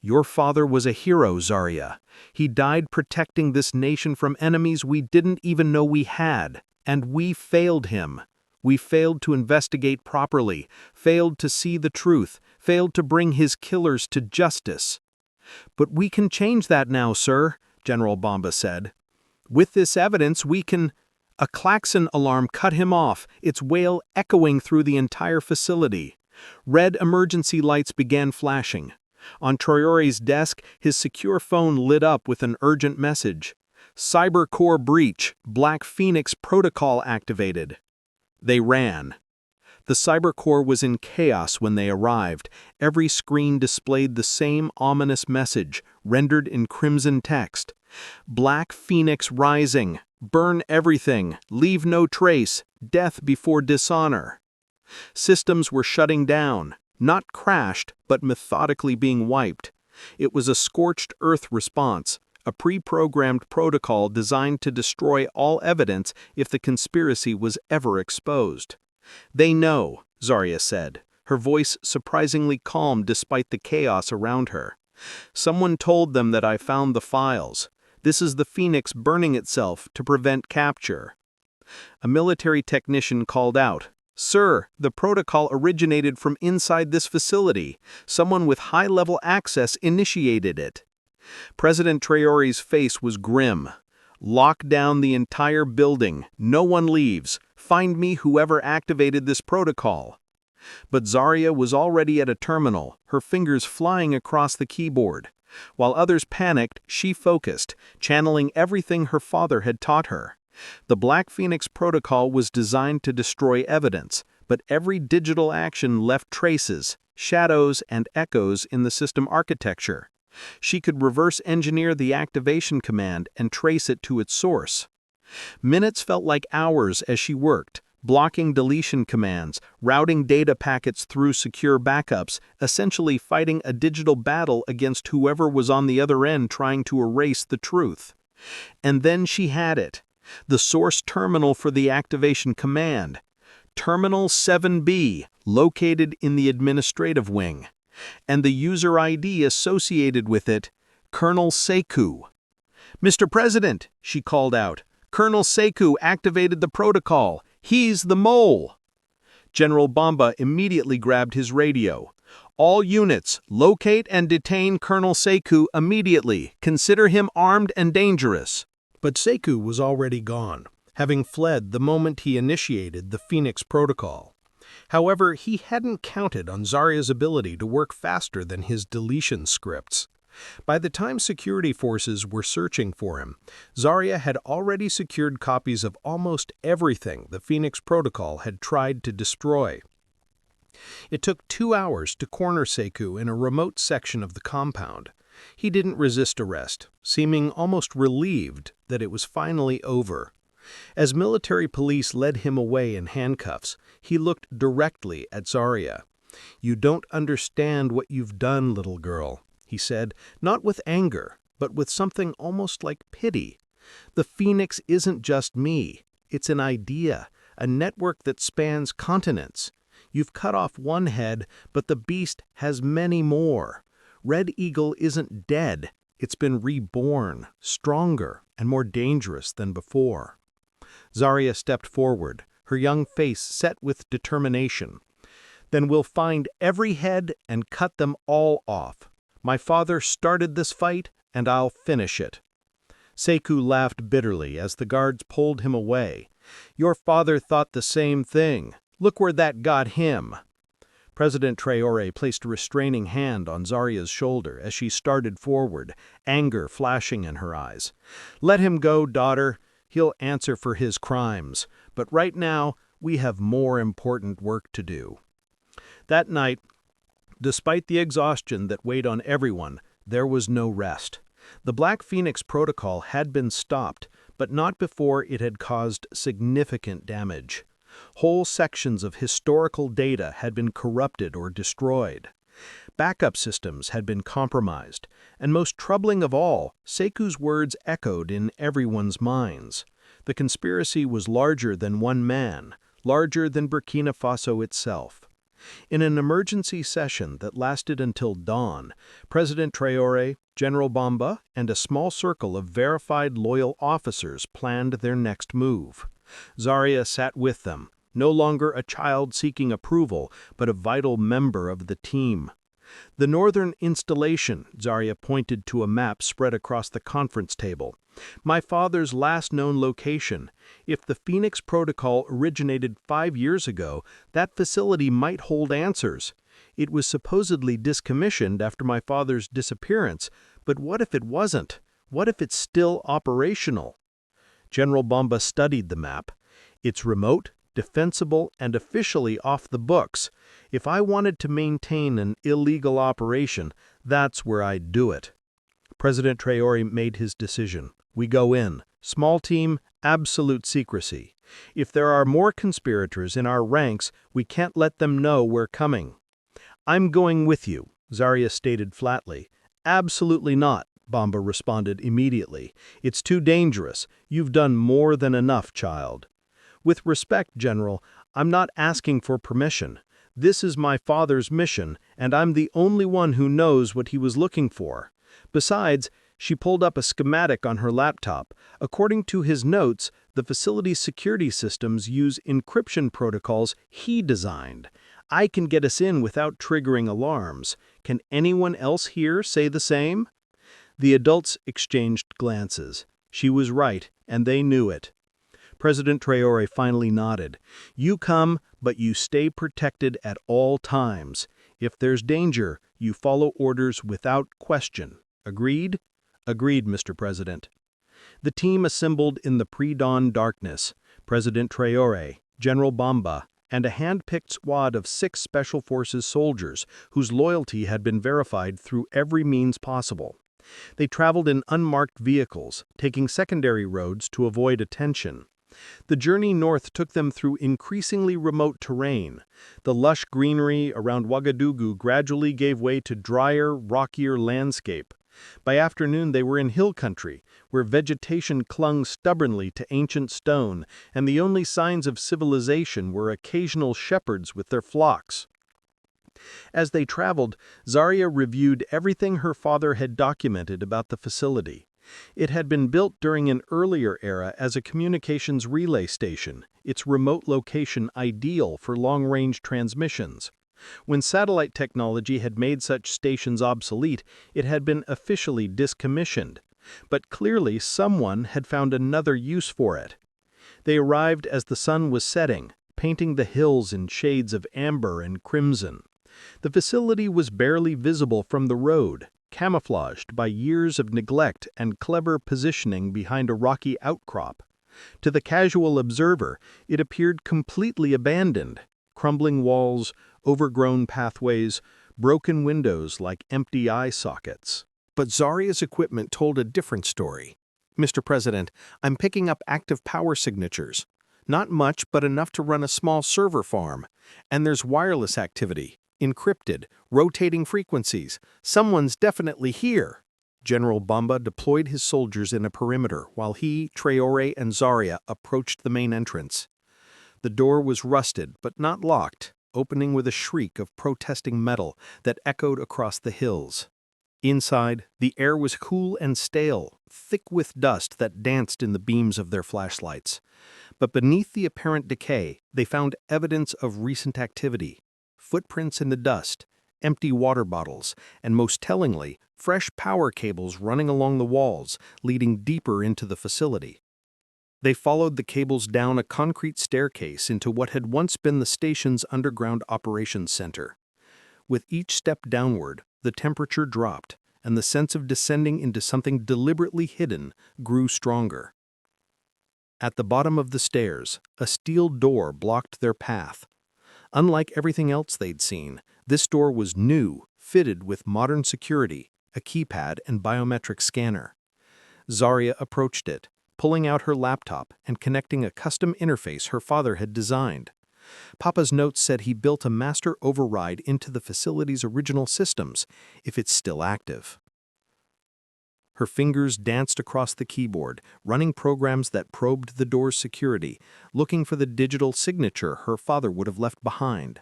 "Your father was a hero, Zarya. He died protecting this nation from enemies we didn't even know we had, and we failed him. We failed to investigate properly, failed to see the truth, failed to bring his killers to justice." "But we can change that now, sir," General Bomba said. "With this evidence, we can—" A klaxon alarm cut him off, its wail echoing through the entire facility. Red emergency lights began flashing. On Traoré's desk, his secure phone lit up with an urgent message. "Cyber core breach, Black Phoenix protocol activated." They ran. The cyber core was in chaos when they arrived. Every screen displayed the same ominous message, rendered in crimson text. "Black Phoenix rising. Burn everything. Leave no trace. Death before dishonor." Systems were shutting down, not crashed, but methodically being wiped. It was a scorched earth response, a pre-programmed protocol designed to destroy all evidence if the conspiracy was ever exposed. "They know," Zarya said, her voice surprisingly calm despite the chaos around her. "Someone told them that I found the files. This is the Phoenix burning itself to prevent capture." A military technician called out, "Sir, the protocol originated from inside this facility. Someone with high-level access initiated it." President Traoré's face was grim. "Lock down the entire building. No one leaves. Find me whoever activated this protocol." But Zarya was already at a terminal, her fingers flying across the keyboard. While others panicked, she focused, channeling everything her father had taught her. The Black Phoenix protocol was designed to destroy evidence, but every digital action left traces, shadows, and echoes in the system architecture. She could reverse engineer the activation command and trace it to its source. Minutes felt like hours as she worked, blocking deletion commands, routing data packets through secure backups, essentially fighting a digital battle against whoever was on the other end trying to erase the truth. And then she had it. The source terminal for the activation command. Terminal 7B, located in the administrative wing. And the user ID associated with it, Colonel Sekou. "Mr. President," she called out, "Colonel Sekou activated the protocol. He's the mole." General Bomba immediately grabbed his radio. "All units, locate and detain Colonel Sekou immediately. Consider him armed and dangerous." But Sekou was already gone, having fled the moment he initiated the Phoenix Protocol. However, he hadn't counted on Zarya's ability to work faster than his deletion scripts. By the time security forces were searching for him, Zarya had already secured copies of almost everything the Phoenix Protocol had tried to destroy. It took 2 hours to corner Sekou in a remote section of the compound. He didn't resist arrest, seeming almost relieved that it was finally over. As military police led him away in handcuffs, he looked directly at Zarya. "You don't understand what you've done, little girl," he said, not with anger, but with something almost like pity. "The Phoenix isn't just me. It's an idea, a network that spans continents. You've cut off one head, but the beast has many more. Red Eagle isn't dead. It's been reborn, stronger and more dangerous than before." Zarya stepped forward, her young face set with determination. "Then we'll find every head and cut them all off. My father started this fight, and I'll finish it." Sekou laughed bitterly as the guards pulled him away. "Your father thought the same thing. Look where that got him." President Traoré placed a restraining hand on Zarya's shoulder as she started forward, anger flashing in her eyes. "Let him go, daughter. He'll answer for his crimes. But right now, we have more important work to do." That night, despite the exhaustion that weighed on everyone, there was no rest. The Black Phoenix Protocol had been stopped, but not before it had caused significant damage. Whole sections of historical data had been corrupted or destroyed. Backup systems had been compromised, and most troubling of all, Sekou's words echoed in everyone's minds. The conspiracy was larger than one man, larger than Burkina Faso itself. In an emergency session that lasted until dawn, President Traoré, General Bamba, and a small circle of verified loyal officers planned their next move. Zarya sat with them, no longer a child seeking approval, but a vital member of the team. "The northern installation," Zarya pointed to a map spread across the conference table. "My father's last known location. If the Phoenix Protocol originated 5 years ago, that facility might hold answers. It was supposedly discommissioned after my father's disappearance, but what if it wasn't? What if it's still operational?" General Bamba studied the map. "It's remote, defensible, and officially off the books. If I wanted to maintain an illegal operation, that's where I'd do it." President Traoré made his decision. "We go in. Small team, absolute secrecy. If there are more conspirators in our ranks, we can't let them know we're coming." "I'm going with you," Zarya stated flatly. "Absolutely not," Bamba responded immediately. "It's too dangerous. You've done more than enough, child." "With respect, General, I'm not asking for permission. This is my father's mission, and I'm the only one who knows what he was looking for. Besides," she pulled up a schematic on her laptop. "According to his notes, the facility's security systems use encryption protocols he designed. I can get us in without triggering alarms. Can anyone else here say the same?" The adults exchanged glances. She was right, and they knew it. President Traoré finally nodded. "You come, but you stay protected at all times. If there's danger, you follow orders without question. Agreed?" "Agreed, Mr. President." The team assembled in the pre-dawn darkness. President Traoré, General Bamba, and a hand-picked squad of 6 Special Forces soldiers whose loyalty had been verified through every means possible. They traveled in unmarked vehicles, taking secondary roads to avoid attention. The journey north took them through increasingly remote terrain. The lush greenery around Ouagadougou gradually gave way to drier, rockier landscape. By afternoon they were in hill country, where vegetation clung stubbornly to ancient stone, and the only signs of civilization were occasional shepherds with their flocks. As they traveled, Zarya reviewed everything her father had documented about the facility. It had been built during an earlier era as a communications relay station, its remote location ideal for long-range transmissions. When satellite technology had made such stations obsolete, it had been officially discommissioned. But clearly someone had found another use for it. They arrived as the sun was setting, painting the hills in shades of amber and crimson. The facility was barely visible from the road, camouflaged by years of neglect and clever positioning behind a rocky outcrop. To the casual observer, it appeared completely abandoned. Crumbling walls, overgrown pathways, broken windows like empty eye sockets. But Zarya's equipment told a different story. "Mr. President, I'm picking up active power signatures. Not much, but enough to run a small server farm. And there's wireless activity, encrypted, rotating frequencies. Someone's definitely here." General Bamba deployed his soldiers in a perimeter while he, Traoré, and Zarya approached the main entrance. The door was rusted but not locked. opening with a shriek of protesting metal that echoed across the hills. Inside, the air was cool and stale, thick with dust that danced in the beams of their flashlights. But beneath the apparent decay, they found evidence of recent activity: footprints in the dust, empty water bottles, and most tellingly, fresh power cables running along the walls, leading deeper into the facility. They followed the cables down a concrete staircase into what had once been the station's underground operations center. With each step downward, the temperature dropped, and the sense of descending into something deliberately hidden grew stronger. At the bottom of the stairs, a steel door blocked their path. Unlike everything else they'd seen, this door was new, fitted with modern security, a keypad and biometric scanner. Zarya approached it, pulling out her laptop and connecting a custom interface her father had designed. Papa's notes said he built a master override into the facility's original systems, if it's still active. Her fingers danced across the keyboard, running programs that probed the door's security, looking for the digital signature her father would have left behind.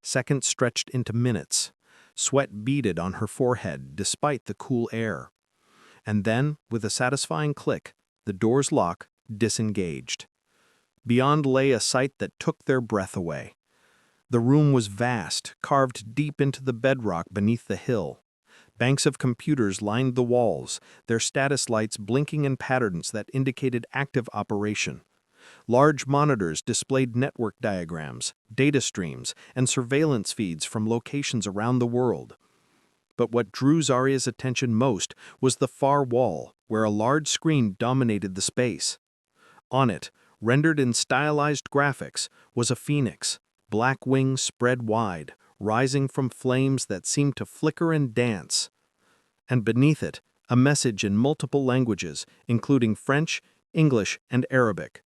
Seconds stretched into minutes. Sweat beaded on her forehead despite the cool air. And then, with a satisfying click, the door's lock disengaged. Beyond lay a sight that took their breath away. The room was vast, carved deep into the bedrock beneath the hill. Banks of computers lined the walls, their status lights blinking in patterns that indicated active operation. Large monitors displayed network diagrams, data streams, and surveillance feeds from locations around the world. But what drew Zarya's attention most was the far wall, where a large screen dominated the space. On it, rendered in stylized graphics, was a phoenix, black wings spread wide, rising from flames that seemed to flicker and dance. And beneath it, a message in multiple languages, including French, English, and Arabic.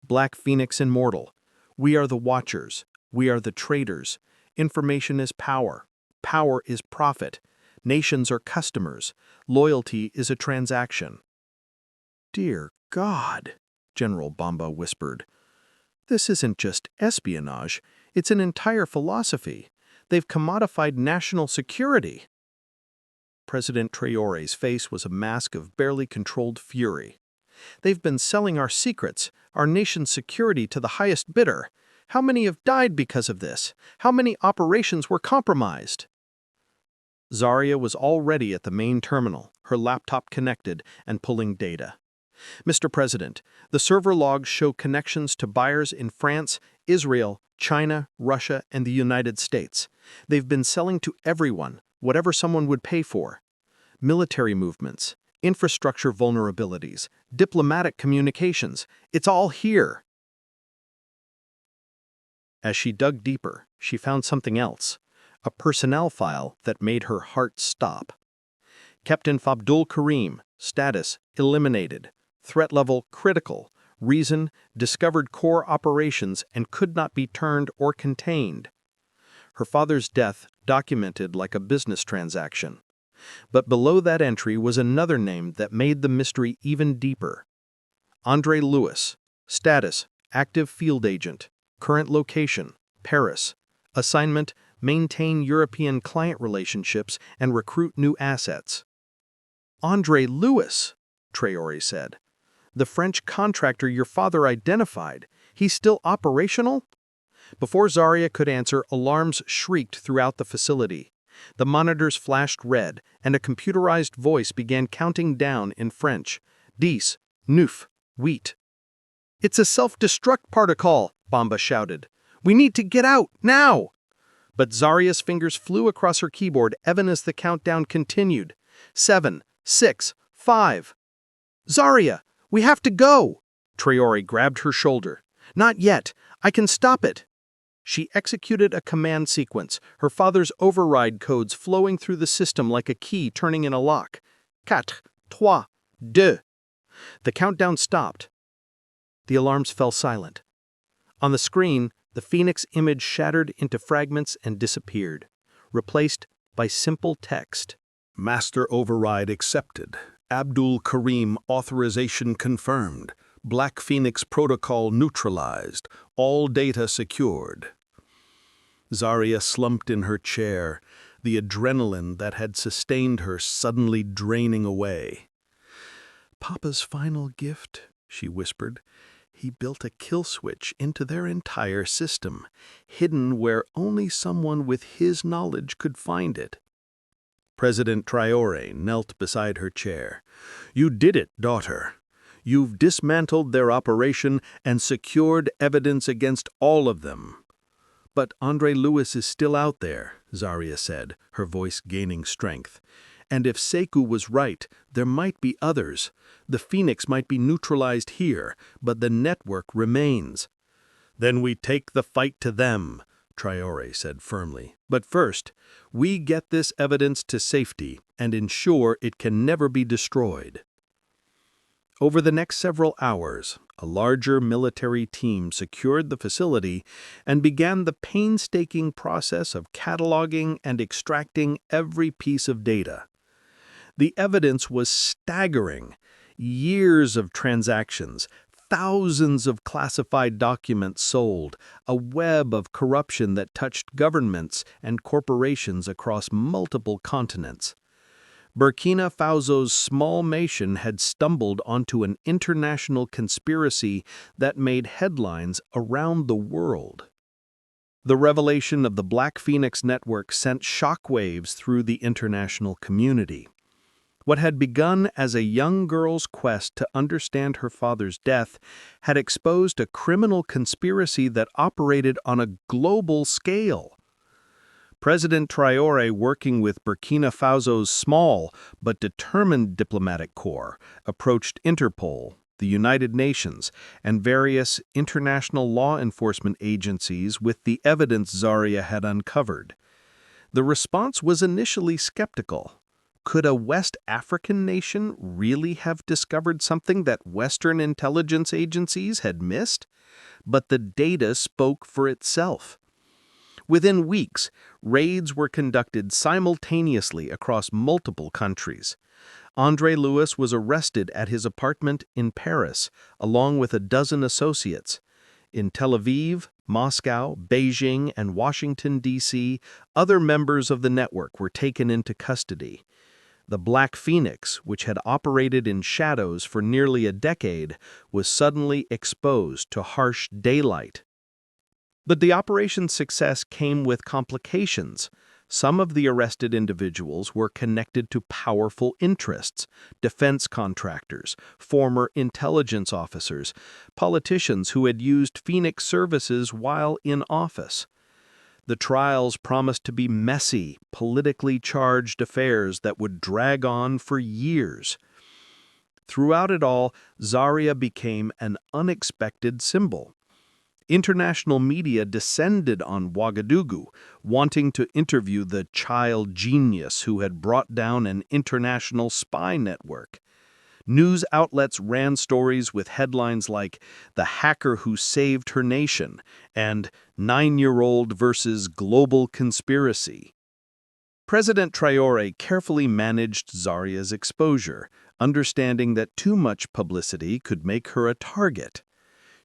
Black Phoenix Immortal. We are the Watchers. We are the traders. Information is power. Power is profit. Nations are customers. Loyalty is a transaction. Dear God, General Bamba whispered. This isn't just espionage, it's an entire philosophy. They've commodified national security. President Traoré's face was a mask of barely controlled fury. They've been selling our secrets, our nation's security to the highest bidder. How many have died because of this? How many operations were compromised? Zarya was already at the main terminal, her laptop connected and pulling data. Mr. President, the server logs show connections to buyers in France, Israel, China, Russia, and the United States. They've been selling to everyone, whatever someone would pay for. Military movements, infrastructure vulnerabilities, diplomatic communications, it's all here. As she dug deeper, she found something else, a personnel file that made her heart stop. Captain Abdul Karim, status eliminated, threat level critical, reason discovered core operations and could not be turned or contained. Her father's death documented like a business transaction. But below that entry was another name that made the mystery even deeper. Andre Lewis, status active field agent, current location Paris, assignment maintain European client relationships and recruit new assets. Andre Lewis, Traoré said. The French contractor your father identified. He's still operational? Before Zarya could answer, alarms shrieked throughout the facility. The monitors flashed red, and a computerized voice began counting down in French. 10, 9, 8. It's a self-destruct protocol, Bamba shouted. We need to get out, now! But Zarya's fingers flew across her keyboard even as the countdown continued. 7, 6, 5. Zarya, we have to go! Traoré grabbed her shoulder. Not yet. I can stop it. She executed a command sequence, her father's override codes flowing through the system like a key turning in a lock. 4, 3, 2. The countdown stopped. The alarms fell silent. On the screen, the Phoenix image shattered into fragments and disappeared, replaced by simple text. Master override accepted. Abdul Karim authorization confirmed. Black Phoenix protocol neutralized. All data secured. Zarya slumped in her chair, the adrenaline that had sustained her suddenly draining away. "Papa's final gift," she whispered. "He built a kill switch into their entire system, hidden where only someone with his knowledge could find it." President Traoré knelt beside her chair. "You did it, daughter. You've dismantled their operation and secured evidence against all of them." "But Andre Lewis is still out there," Zarya said, her voice gaining strength. "And if Sekou was right, there might be others. The Phoenix might be neutralized here, but the network remains." "Then we take the fight to them," Traoré said firmly. "But first, we get this evidence to safety and ensure it can never be destroyed." Over the next several hours, a larger military team secured the facility and began the painstaking process of cataloging and extracting every piece of data. The evidence was staggering. Years of transactions, thousands of classified documents sold, a web of corruption that touched governments and corporations across multiple continents. Burkina Faso's small nation had stumbled onto an international conspiracy that made headlines around the world. The revelation of the Black Phoenix Network sent shockwaves through the international community. What had begun as a young girl's quest to understand her father's death had exposed a criminal conspiracy that operated on a global scale. President Traoré, working with Burkina Faso's small but determined diplomatic corps, approached Interpol, the United Nations, and various international law enforcement agencies with the evidence Zarya had uncovered. The response was initially skeptical. Could a West African nation really have discovered something that Western intelligence agencies had missed? But the data spoke for itself. Within weeks, raids were conducted simultaneously across multiple countries. Andre Lewis was arrested at his apartment in Paris, along with a dozen associates. In Tel Aviv, Moscow, Beijing, and Washington, D.C., other members of the network were taken into custody. The Black Phoenix, which had operated in shadows for nearly a decade, was suddenly exposed to harsh daylight. But the operation's success came with complications. Some of the arrested individuals were connected to powerful interests, defense contractors, former intelligence officers, politicians who had used Phoenix services while in office. The trials promised to be messy, politically charged affairs that would drag on for years. Throughout it all, Zarya became an unexpected symbol. International media descended on Ouagadougou, wanting to interview the child genius who had brought down an international spy network. News outlets ran stories with headlines like "The Hacker Who Saved Her Nation" and "9-Year-Old versus Global Conspiracy." President Traoré carefully managed Zarya's exposure, understanding that too much publicity could make her a target.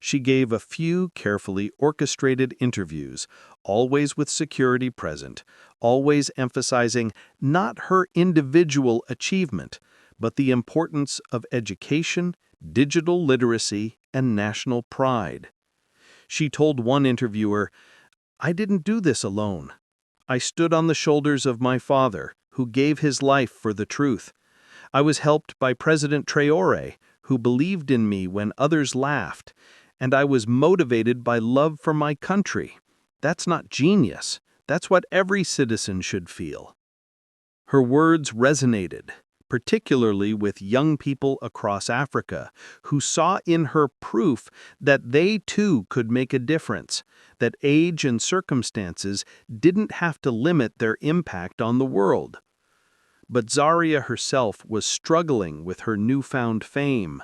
She gave a few carefully orchestrated interviews, always with security present, always emphasizing not her individual achievement, but the importance of education, digital literacy, and national pride. She told one interviewer, "I didn't do this alone. I stood on the shoulders of my father, who gave his life for the truth. I was helped by President Traoré, who believed in me when others laughed, and I was motivated by love for my country. That's not genius. That's what every citizen should feel." Her words resonated, particularly with young people across Africa, who saw in her proof that they too could make a difference, that age and circumstances didn't have to limit their impact on the world. But Zarya herself was struggling with her newfound fame.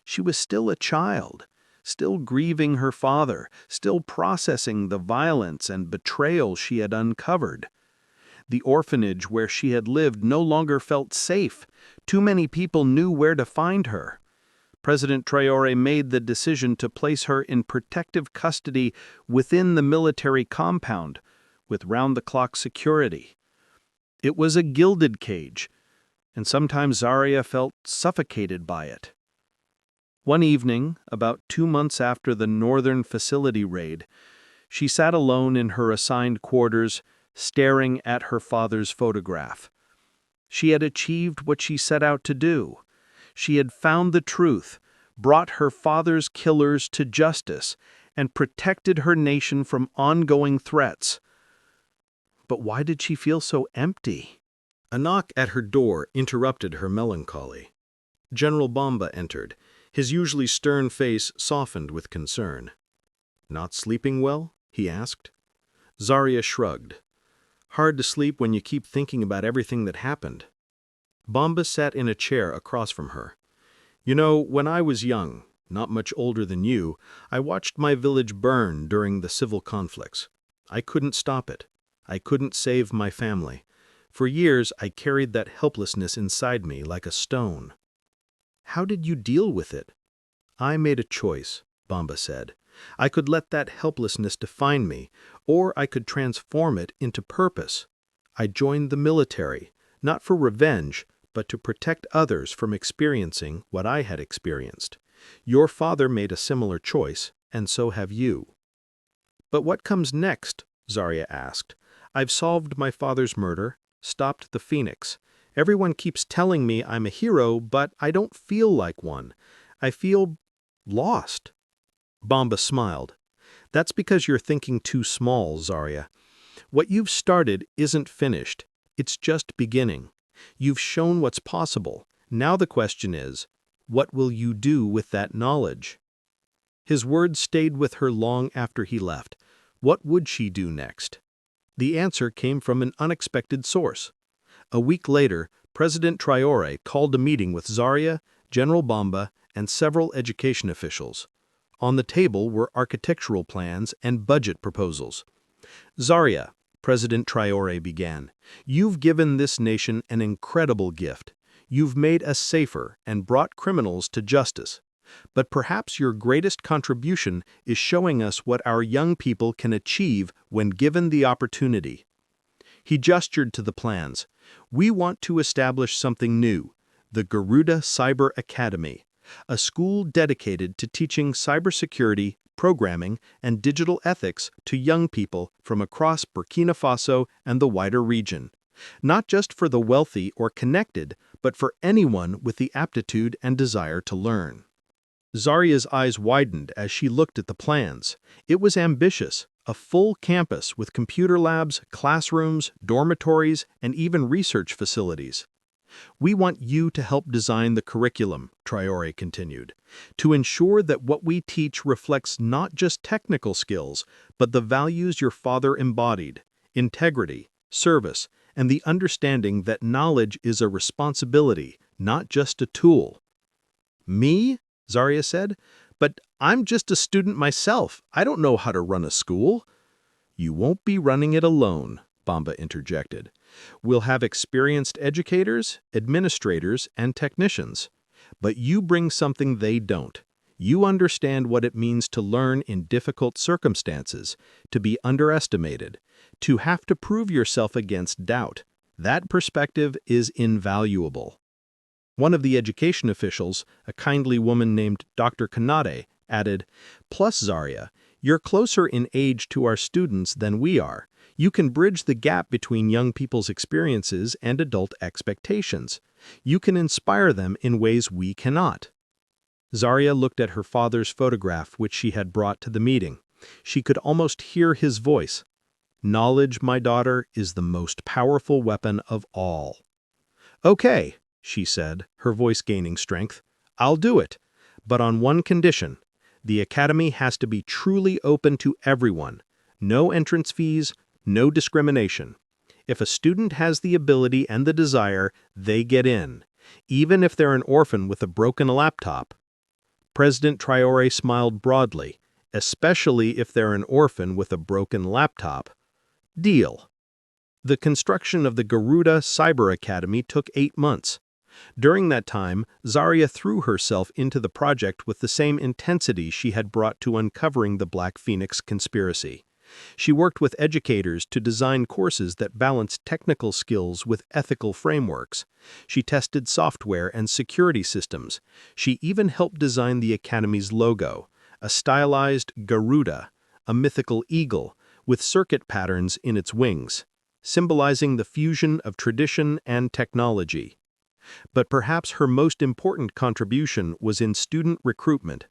She was still a child, still grieving her father, still processing the violence and betrayal she had uncovered. The orphanage where she had lived no longer felt safe. Too many people knew where to find her. President Traoré made the decision to place her in protective custody within the military compound, with round-the-clock security. It was a gilded cage, and sometimes Zarya felt suffocated by it. One evening, about 2 months after the Northern Facility raid, she sat alone in her assigned quarters, staring at her father's photograph. She had achieved what she set out to do. She had found the truth, brought her father's killers to justice, and protected her nation from ongoing threats. But why did she feel so empty? A knock at her door interrupted her melancholy. General Bomba entered, his usually stern face softened with concern. "Not sleeping well?" he asked. Zarya shrugged. "Hard to sleep when you keep thinking about everything that happened." Bomba sat in a chair across from her. "You know, when I was young, not much older than you, I watched my village burn during the civil conflicts. I couldn't stop it. I couldn't save my family. For years, I carried that helplessness inside me like a stone." "How did you deal with it?" "I made a choice," Bomba said. "I could let that helplessness define me, or I could transform it into purpose. I joined the military, not for revenge, but to protect others from experiencing what I had experienced. Your father made a similar choice, and so have you." "But what comes next?" Zarya asked. "I've solved my father's murder, stopped the Phoenix. Everyone keeps telling me I'm a hero, but I don't feel like one. I feel lost." Bomba smiled. "That's because you're thinking too small, Zarya. What you've started isn't finished. It's just beginning. You've shown what's possible. Now the question is, what will you do with that knowledge?" His words stayed with her long after he left. What would she do next? The answer came from an unexpected source. A week later, President Traoré called a meeting with Zarya, General Bomba, and several education officials. On the table were architectural plans and budget proposals. "Zarya," President Traoré began, "you've given this nation an incredible gift. You've made us safer and brought criminals to justice. But perhaps your greatest contribution is showing us what our young people can achieve when given the opportunity." He gestured to the plans. "We want to establish something new, the Garuda Cyber Academy, a school dedicated to teaching cybersecurity, programming, and digital ethics to young people from across Burkina Faso and the wider region. Not just for the wealthy or connected, but for anyone with the aptitude and desire to learn." Zarya's eyes widened as she looked at the plans. It was ambitious, a full campus with computer labs, classrooms, dormitories, and even research facilities. "We want you to help design the curriculum," Traoré continued, "to ensure that what we teach reflects not just technical skills, but the values your father embodied: integrity, service, and the understanding that knowledge is a responsibility, not just a tool." "Me?" Zarya said. "But I'm just a student myself. I don't know how to run a school." "You won't be running it alone," Bomba interjected. "We'll have experienced educators, administrators, and technicians. But you bring something they don't. You understand what it means to learn in difficult circumstances, to be underestimated, to have to prove yourself against doubt. That perspective is invaluable." One of the education officials, a kindly woman named Dr. Kanade, added, "Plus, Zarya, you're closer in age to our students than we are. You can bridge the gap between young people's experiences and adult expectations. You can inspire them in ways we cannot." Zarya looked at her father's photograph, which she had brought to the meeting. She could almost hear his voice. "Knowledge, my daughter, is the most powerful weapon of all." "Okay," she said, her voice gaining strength. "I'll do it, but on one condition. The academy has to be truly open to everyone. No entrance fees, no discrimination. If a student has the ability and the desire, they get in, even if they're an orphan with a broken laptop." President Traoré smiled broadly, "especially if they're an orphan with a broken laptop. Deal." The construction of the Garuda Cyber Academy took 8 months. During that time, Zarya threw herself into the project with the same intensity she had brought to uncovering the Black Phoenix conspiracy. She worked with educators to design courses that balanced technical skills with ethical frameworks. She tested software and security systems. She even helped design the Academy's logo, a stylized Garuda, a mythical eagle, with circuit patterns in its wings, symbolizing the fusion of tradition and technology. But perhaps her most important contribution was in student recruitment.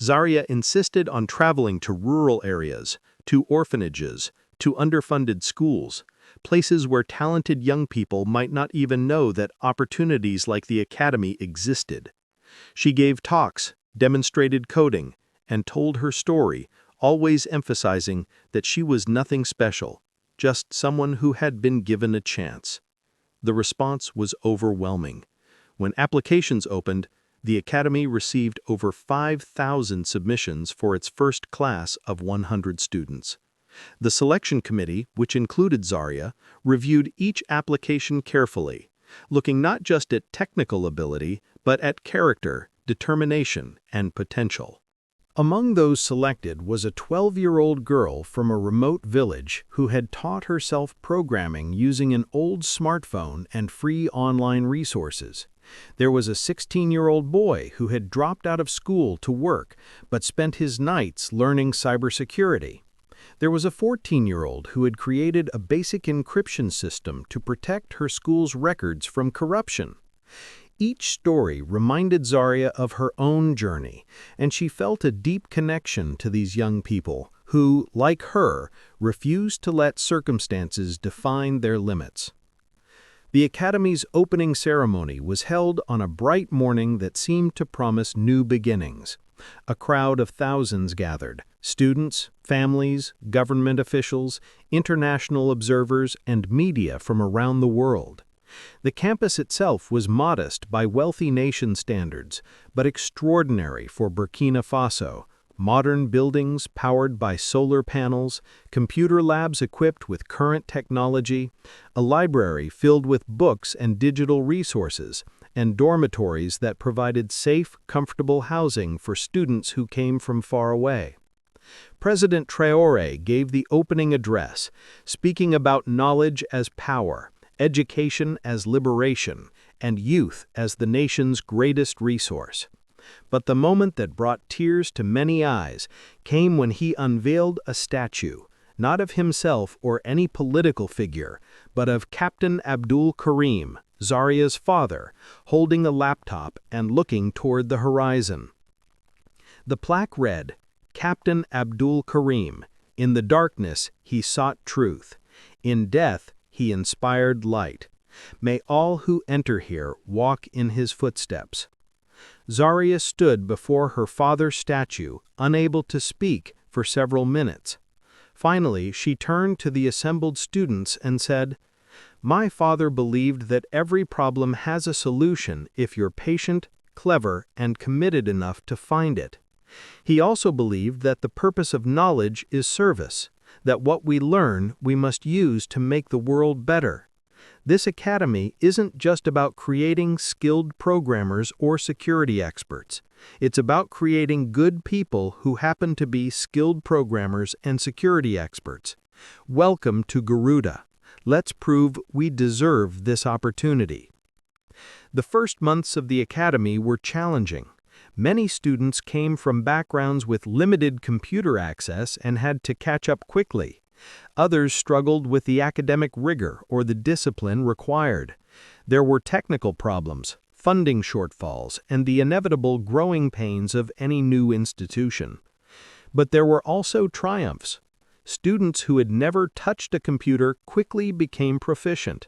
Zaria insisted on traveling to rural areas, to orphanages, to underfunded schools, places where talented young people might not even know that opportunities like the Academy existed. She gave talks, demonstrated coding, and told her story, always emphasizing that she was nothing special, just someone who had been given a chance. The response was overwhelming. When applications opened, the Academy received over 5,000 submissions for its first class of 100 students. The selection committee, which included Zaria, reviewed each application carefully, looking not just at technical ability, but at character, determination, and potential. Among those selected was a 12-year-old girl from a remote village who had taught herself programming using an old smartphone and free online resources. There was a 16-year-old boy who had dropped out of school to work but spent his nights learning cybersecurity. There was a 14-year-old who had created a basic encryption system to protect her school's records from corruption. Each story reminded Zaria of her own journey, and she felt a deep connection to these young people who, like her, refused to let circumstances define their limits. The Academy's opening ceremony was held on a bright morning that seemed to promise new beginnings. A crowd of thousands gathered: students, families, government officials, international observers, and media from around the world. The campus itself was modest by wealthy nation standards, but extraordinary for Burkina Faso. Modern buildings powered by solar panels, computer labs equipped with current technology, a library filled with books and digital resources, and dormitories that provided safe, comfortable housing for students who came from far away. President Traoré gave the opening address, speaking about knowledge as power, education as liberation, and youth as the nation's greatest resource. But the moment that brought tears to many eyes came when he unveiled a statue, not of himself or any political figure, but of Captain Abdul Karim, Zaria's father, holding a laptop and looking toward the horizon. The plaque read, "Captain Abdul Karim, in the darkness he sought truth. In death he inspired light. May all who enter here walk in his footsteps." Zaria stood before her father's statue, unable to speak, for several minutes. Finally, she turned to the assembled students and said, "My father believed that every problem has a solution if you're patient, clever, and committed enough to find it. He also believed that the purpose of knowledge is service, that what we learn we must use to make the world better. This academy isn't just about creating skilled programmers or security experts. It's about creating good people who happen to be skilled programmers and security experts. Welcome to Garuda. Let's prove we deserve this opportunity." The first months of the academy were challenging. Many students came from backgrounds with limited computer access and had to catch up quickly. Others struggled with the academic rigor or the discipline required. There were technical problems, funding shortfalls, and the inevitable growing pains of any new institution. But there were also triumphs. Students who had never touched a computer quickly became proficient.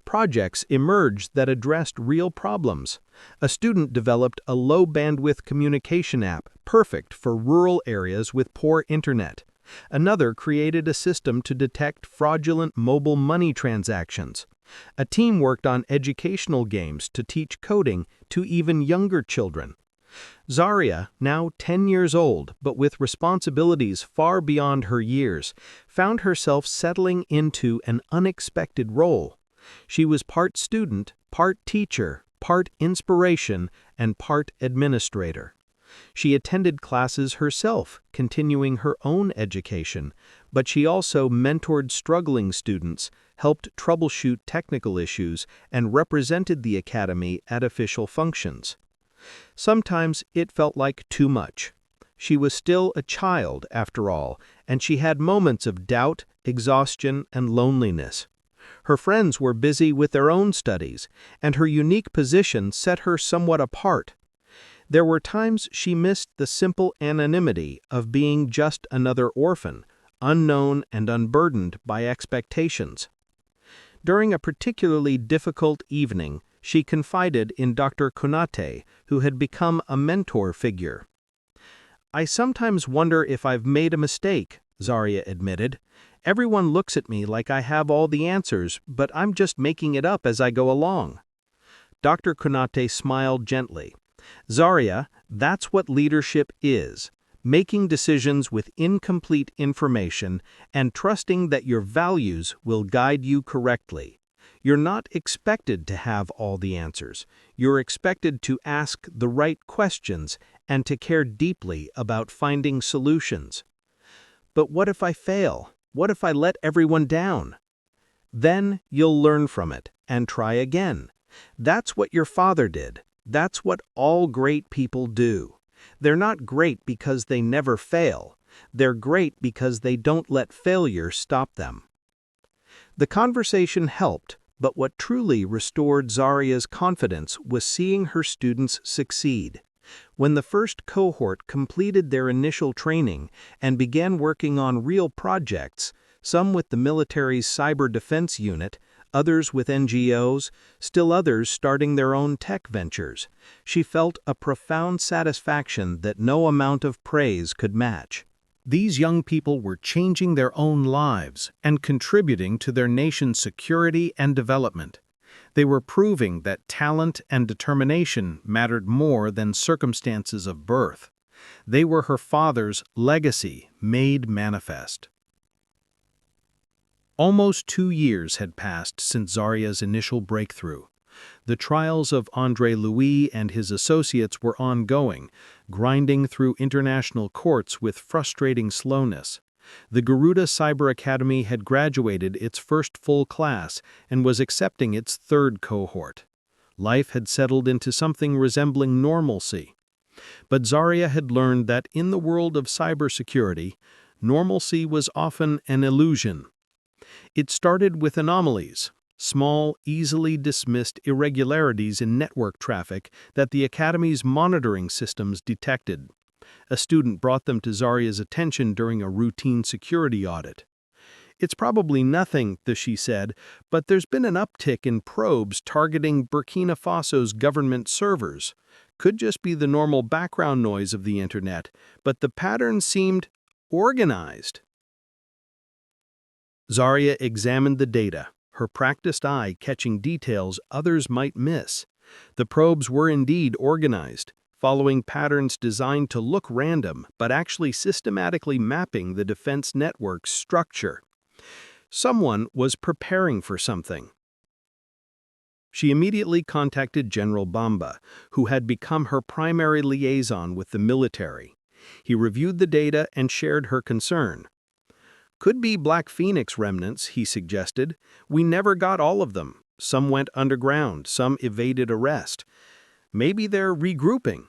Projects emerged that addressed real problems. A student developed a low-bandwidth communication app perfect for rural areas with poor internet. Another created a system to detect fraudulent mobile money transactions. A team worked on educational games to teach coding to even younger children. Zaria, now 10 years old but with responsibilities far beyond her years, found herself settling into an unexpected role. She was part student, part teacher, part inspiration, and part administrator. She attended classes herself, continuing her own education, but she also mentored struggling students, helped troubleshoot technical issues, and represented the academy at official functions. Sometimes it felt like too much. She was still a child, after all, and she had moments of doubt, exhaustion, and loneliness. Her friends were busy with their own studies, and her unique position set her somewhat apart. There were times she missed the simple anonymity of being just another orphan, unknown and unburdened by expectations. During a particularly difficult evening, she confided in Dr. Konate, who had become a mentor figure. "I sometimes wonder if I've made a mistake," Zarya admitted. "Everyone looks at me like I have all the answers, but I'm just making it up as I go along." Dr. Konate smiled gently. "Zarya, that's what leadership is. Making decisions with incomplete information and trusting that your values will guide you correctly. You're not expected to have all the answers. You're expected to ask the right questions and to care deeply about finding solutions." "But what if I fail? What if I let everyone down?" "Then you'll learn from it and try again. That's what your father did. That's what all great people do. They're not great because they never fail. They're great because they don't let failure stop them." The conversation helped, but what truly restored Zarya's confidence was seeing her students succeed. When the first cohort completed their initial training and began working on real projects, some with the military's cyber defense unit, others with NGOs, still others starting their own tech ventures, she felt a profound satisfaction that no amount of praise could match. These young people were changing their own lives and contributing to their nation's security and development. They were proving that talent and determination mattered more than circumstances of birth. They were her father's legacy made manifest. Almost 2 years had passed since Zarya's initial breakthrough. The trials of André Louis and his associates were ongoing, grinding through international courts with frustrating slowness. The Garuda Cyber Academy had graduated its first full class and was accepting its third cohort. Life had settled into something resembling normalcy. But Zarya had learned that in the world of cybersecurity, normalcy was often an illusion. It started with anomalies, small, easily dismissed irregularities in network traffic that the Academy's monitoring systems detected. A student brought them to Zarya's attention during a routine security audit. "It's probably nothing," she said, "but there's been an uptick in probes targeting Burkina Faso's government servers. Could just be the normal background noise of the internet, but the pattern seemed organized." Zarya examined the data, her practiced eye catching details others might miss. The probes were indeed organized, following patterns designed to look random but actually systematically mapping the defense network's structure. Someone was preparing for something. She immediately contacted General Bamba, who had become her primary liaison with the military. He reviewed the data and shared her concern. "Could be Black Phoenix remnants," he suggested. "We never got all of them. Some went underground, some evaded arrest. Maybe they're regrouping."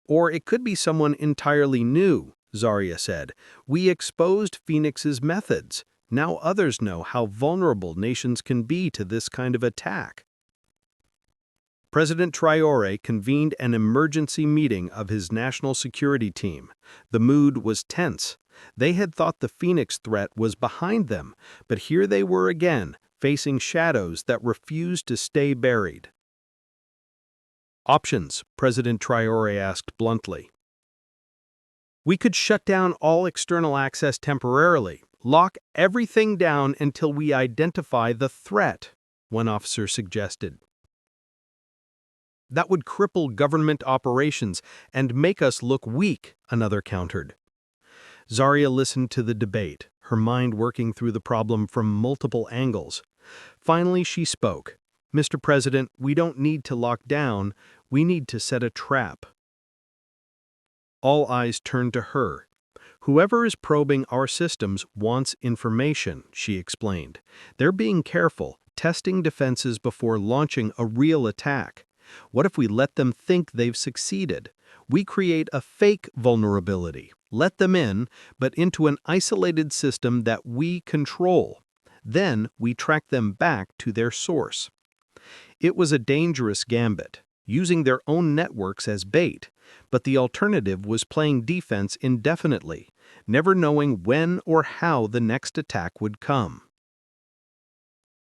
"Or it could be someone entirely new," Zarya said. "We exposed Phoenix's methods. Now others know how vulnerable nations can be to this kind of attack." President Traoré convened an emergency meeting of his national security team. The mood was tense. They had thought the Phoenix threat was behind them, but here they were again, facing shadows that refused to stay buried. "Options," President Traoré asked bluntly. "We could shut down all external access temporarily, lock everything down until we identify the threat," one officer suggested. "That would cripple government operations and make us look weak," another countered. Zarya listened to the debate, her mind working through the problem from multiple angles. Finally, she spoke. "Mr. President, we don't need to lock down, we need to set a trap." All eyes turned to her. Whoever is probing our systems wants information, she explained. They're being careful, testing defenses before launching a real attack. What if we let them think they've succeeded? We create a fake vulnerability, let them in, but into an isolated system that we control. Then we track them back to their source. It was a dangerous gambit, using their own networks as bait, but the alternative was playing defense indefinitely, never knowing when or how the next attack would come.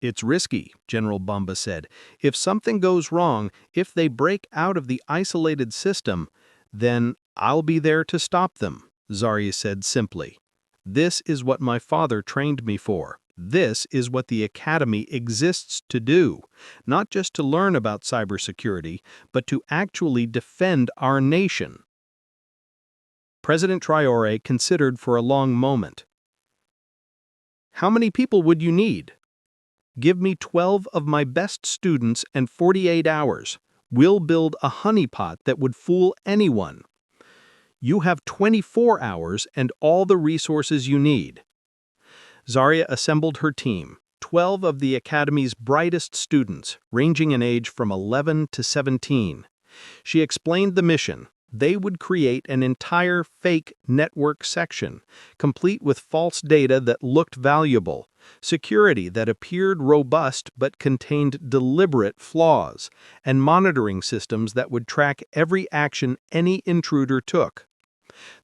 It's risky, General Bumba said. If something goes wrong, if they break out of the isolated system, then I'll be there to stop them, Zarya said simply. This is what my father trained me for. This is what the Academy exists to do, not just to learn about cybersecurity, but to actually defend our nation. President Traoré considered for a long moment. How many people would you need? Give me 12 of my best students and 48 hours. We'll build a honeypot that would fool anyone. You have 24 hours and all the resources you need. Zarya assembled her team, 12 of the Academy's brightest students, ranging in age from 11 to 17. She explained the mission. They would create an entire fake network section, complete with false data that looked valuable, security that appeared robust but contained deliberate flaws, and monitoring systems that would track every action any intruder took.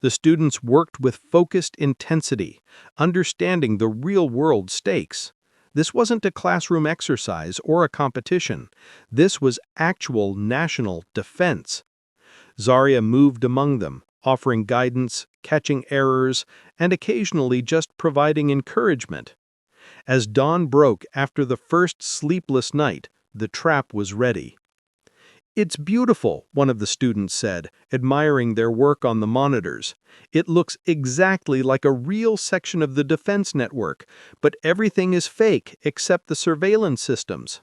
The students worked with focused intensity, understanding the real-world stakes. This wasn't a classroom exercise or a competition. This was actual national defense. Zarya moved among them, offering guidance, catching errors, and occasionally just providing encouragement. As dawn broke after the first sleepless night, the trap was ready. It's beautiful, one of the students said, admiring their work on the monitors. It looks exactly like a real section of the defense network, but everything is fake except the surveillance systems.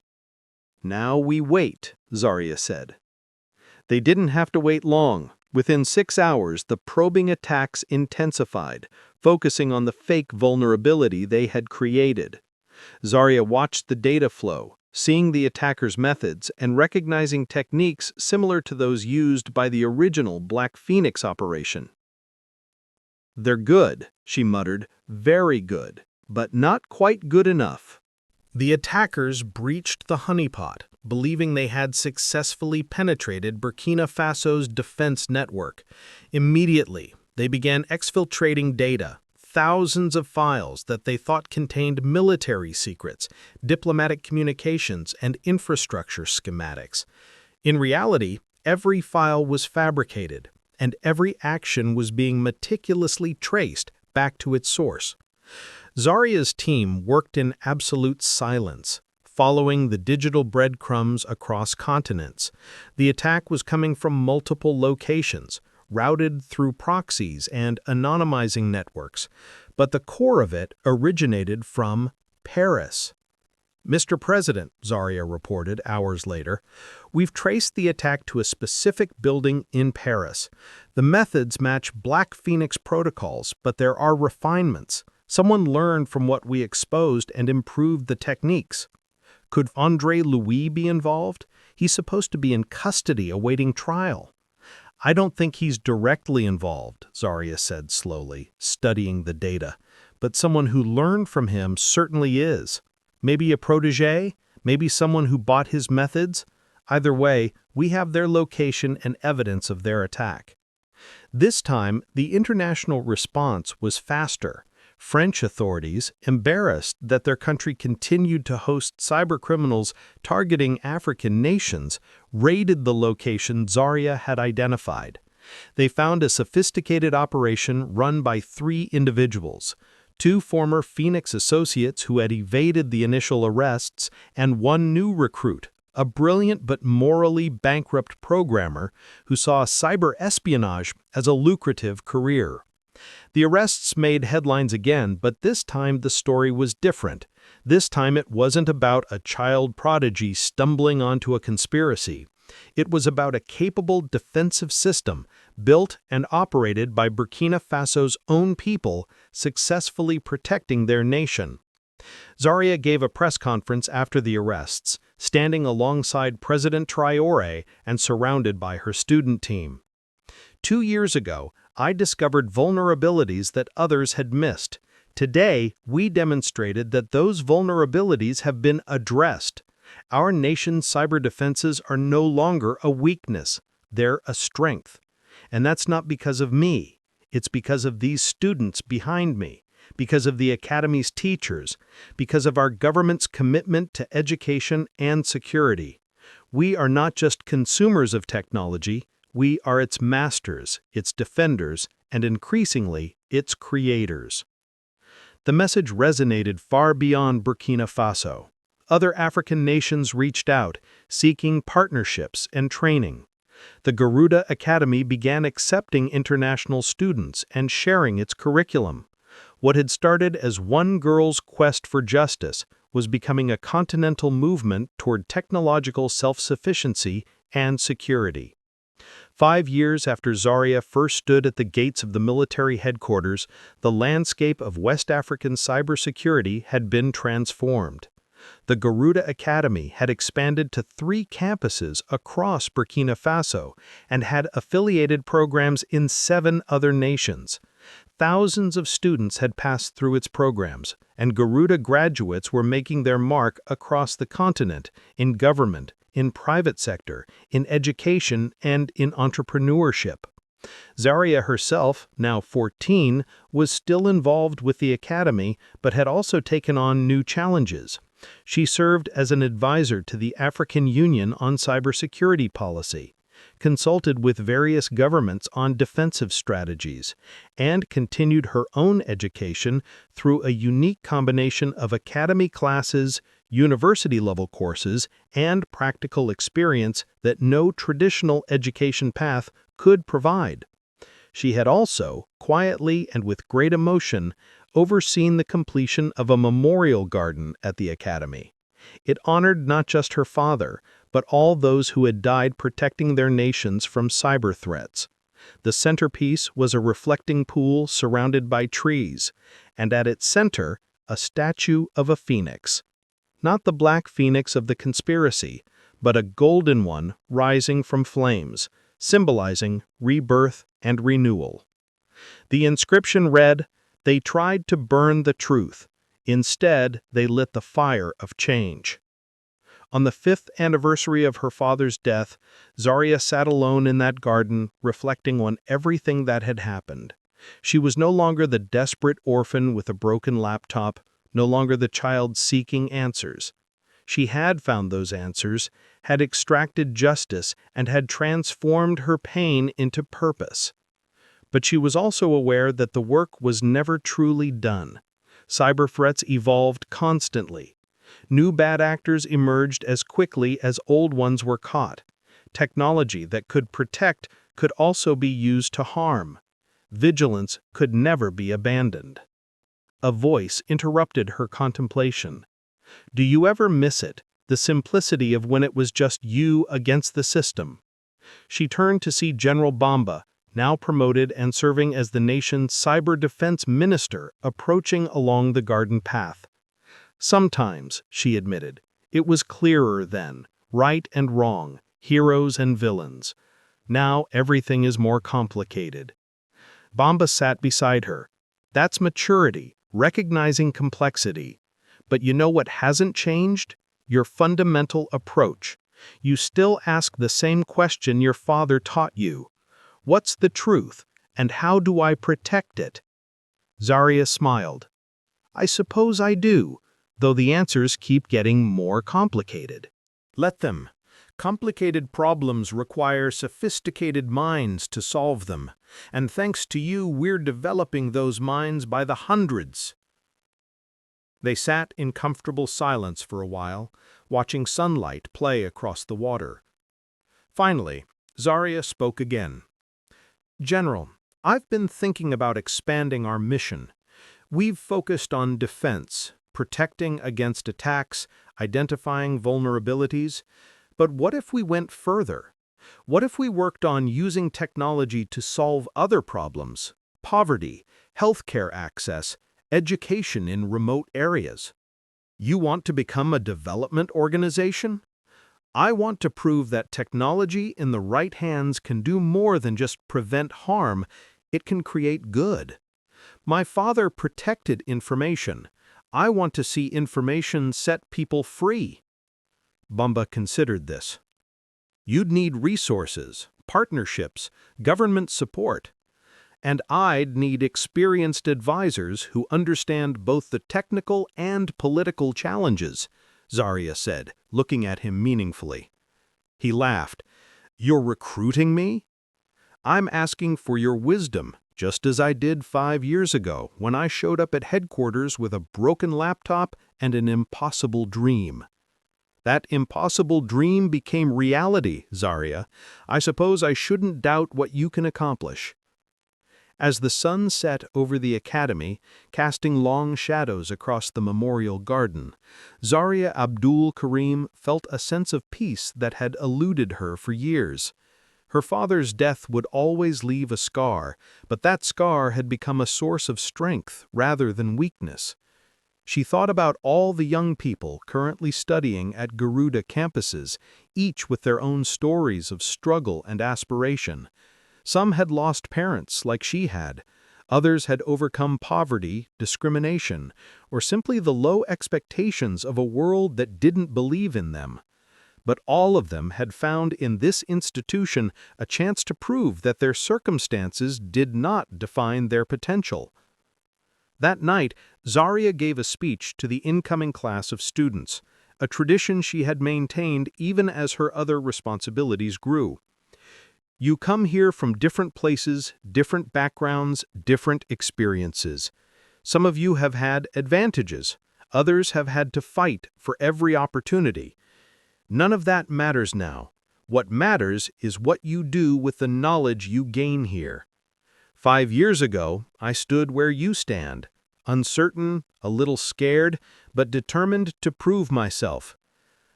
Now we wait, Zarya said. They didn't have to wait long. Within 6 hours, the probing attacks intensified, focusing on the fake vulnerability they had created. Zarya watched the data flow, seeing the attackers' methods and recognizing techniques similar to those used by the original Black Phoenix operation. They're good, she muttered, very good, but not quite good enough. The attackers breached the honeypot, believing they had successfully penetrated Burkina Faso's defense network. Immediately, they began exfiltrating data, thousands of files that they thought contained military secrets, diplomatic communications, and infrastructure schematics. In reality, every file was fabricated, and every action was being meticulously traced back to its source. Zarya's team worked in absolute silence, following the digital breadcrumbs across continents. The attack was coming from multiple locations, routed through proxies and anonymizing networks, but the core of it originated from Paris. Mr. President, Zarya reported hours later, we've traced the attack to a specific building in Paris. The methods match Black Phoenix protocols, but there are refinements. Someone learned from what we exposed and improved the techniques. Could André Louis be involved? He's supposed to be in custody awaiting trial. I don't think he's directly involved, Zarya said slowly, studying the data. But someone who learned from him certainly is. Maybe a protege? Maybe someone who bought his methods? Either way, we have their location and evidence of their attack. This time, the international response was faster. French authorities, embarrassed that their country continued to host cybercriminals targeting African nations, raided the location Zarya had identified. They found a sophisticated operation run by 3 individuals, 2 former Phoenix associates who had evaded the initial arrests, and 1 new recruit, a brilliant but morally bankrupt programmer who saw cyber espionage as a lucrative career. The arrests made headlines again, but this time the story was different. This time it wasn't about a child prodigy stumbling onto a conspiracy. It was about a capable defensive system built and operated by Burkina Faso's own people, successfully protecting their nation. Zaria gave a press conference after the arrests, standing alongside President Traoré and surrounded by her student team. 2 years ago, I discovered vulnerabilities that others had missed. Today, we demonstrated that those vulnerabilities have been addressed. Our nation's cyber defenses are no longer a weakness, they're a strength. And that's not because of me, it's because of these students behind me, because of the Academy's teachers, because of our government's commitment to education and security. We are not just consumers of technology, we are its masters, its defenders, and increasingly, its creators. The message resonated far beyond Burkina Faso. Other African nations reached out, seeking partnerships and training. The Garuda Academy began accepting international students and sharing its curriculum. What had started as one girl's quest for justice was becoming a continental movement toward technological self-sufficiency and security. 5 years after Zaria first stood at the gates of the military headquarters, the landscape of West African cybersecurity had been transformed. The Garuda Academy had expanded to 3 campuses across Burkina Faso and had affiliated programs in 7 other nations. Thousands of students had passed through its programs, and Garuda graduates were making their mark across the continent, in government, in private sector, in education, and in entrepreneurship. Zaria herself, now 14, was still involved with the academy but had also taken on new challenges. She served as an advisor to the African Union on cybersecurity policy, consulted with various governments on defensive strategies, and continued her own education through a unique combination of academy classes, university-level courses, and practical experience that no traditional education path could provide. She had also, quietly and with great emotion, overseen the completion of a memorial garden at the academy. It honored not just her father, but all those who had died protecting their nations from cyber threats. The centerpiece was a reflecting pool surrounded by trees, and at its center, a statue of a phoenix. Not the black phoenix of the conspiracy, but a golden one rising from flames, symbolizing rebirth and renewal. The inscription read, "They tried to burn the truth. Instead, they lit the fire of change." On the 5th anniversary of her father's death, Zaria sat alone in that garden, reflecting on everything that had happened. She was no longer the desperate orphan with a broken laptop, no longer the child seeking answers. She had found those answers, had extracted justice, and had transformed her pain into purpose. But she was also aware that the work was never truly done. Cyber threats evolved constantly. New bad actors emerged as quickly as old ones were caught. Technology that could protect could also be used to harm. Vigilance could never be abandoned. A voice interrupted her contemplation. Do you ever miss it, the simplicity of when it was just you against the system? She turned to see General Bamba, now promoted and serving as the nation's cyber defense minister, approaching along the garden path. Sometimes, she admitted, it was clearer then, right and wrong, heroes and villains. Now everything is more complicated. Bamba sat beside her. That's maturity, recognizing complexity. But you know what hasn't changed? Your fundamental approach. You still ask the same question your father taught you. What's the truth, and how do I protect it? Zaria smiled. I suppose I do, though the answers keep getting more complicated. Let them. Complicated problems require sophisticated minds to solve them, and thanks to you, we're developing those minds by the hundreds. They sat in comfortable silence for a while, watching sunlight play across the water. Finally, Zaria spoke again. General, I've been thinking about expanding our mission. We've focused on defense, protecting against attacks, identifying vulnerabilities. But what if we went further? What if we worked on using technology to solve other problems? Poverty, healthcare access, education in remote areas. You want to become a development organization? I want to prove that technology in the right hands can do more than just prevent harm, it can create good. My father protected information. I want to see information set people free. Bumba considered this. You'd need resources, partnerships, government support. And I'd need experienced advisors who understand both the technical and political challenges, Zarya said, looking at him meaningfully. He laughed. You're recruiting me? I'm asking for your wisdom, just as I did 5 years ago when I showed up at headquarters with a broken laptop and an impossible dream. That impossible dream became reality, Zarya. I suppose I shouldn't doubt what you can accomplish. As the sun set over the academy, casting long shadows across the memorial garden, Zarya Abdul Karim felt a sense of peace that had eluded her for years. Her father's death would always leave a scar, but that scar had become a source of strength rather than weakness. She thought about all the young people currently studying at Garuda campuses, each with their own stories of struggle and aspiration. Some had lost parents like she had. Others had overcome poverty, discrimination, or simply the low expectations of a world that didn't believe in them. But all of them had found in this institution a chance to prove that their circumstances did not define their potential. That night, Zarya gave a speech to the incoming class of students, a tradition she had maintained even as her other responsibilities grew. You come here from different places, different backgrounds, different experiences. Some of you have had advantages. Others have had to fight for every opportunity. None of that matters now. What matters is what you do with the knowledge you gain here. 5 years ago, I stood where you stand, uncertain, a little scared, but determined to prove myself.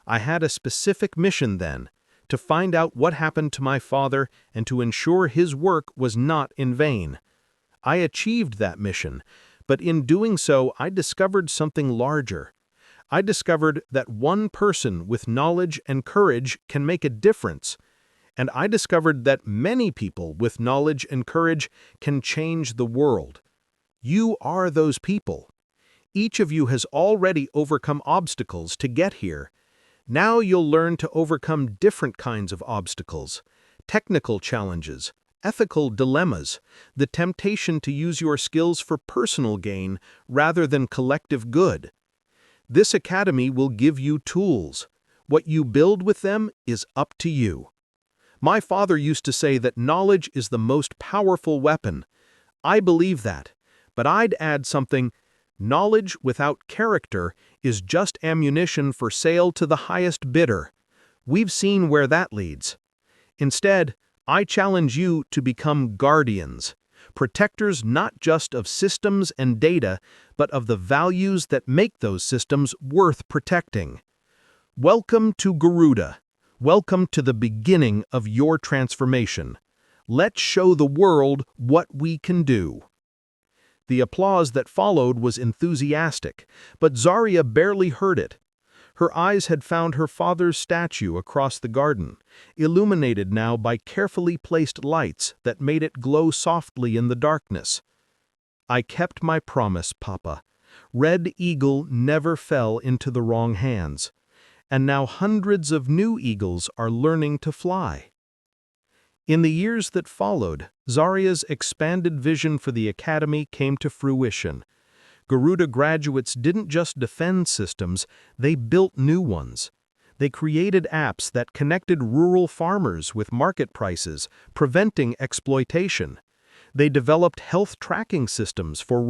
I had a specific mission then, to find out what happened to my father and to ensure his work was not in vain. I achieved that mission, but in doing so I discovered something larger. I discovered that one person with knowledge and courage can make a difference, and I discovered that many people with knowledge and courage can change the world. You are those people. Each of you has already overcome obstacles to get here. Now you'll learn to overcome different kinds of obstacles, technical challenges, ethical dilemmas, the temptation to use your skills for personal gain rather than collective good. This academy will give you tools. What you build with them is up to you. My father used to say that knowledge is the most powerful weapon. I believe that, but I'd add something. Knowledge without character is just ammunition for sale to the highest bidder. We've seen where that leads. Instead, I challenge you to become guardians, protectors not just of systems and data, but of the values that make those systems worth protecting. Welcome to Garuda. Welcome to the beginning of your transformation. Let's show the world what we can do. The applause that followed was enthusiastic, but Zarya barely heard it. Her eyes had found her father's statue across the garden, illuminated now by carefully placed lights that made it glow softly in the darkness. I kept my promise, Papa. Red Eagle never fell into the wrong hands, and now hundreds of new eagles are learning to fly. In the years that followed, Zarya's expanded vision for the academy came to fruition. Garuda graduates didn't just defend systems, they built new ones. They created apps that connected rural farmers with market prices, preventing exploitation. They developed health tracking systems for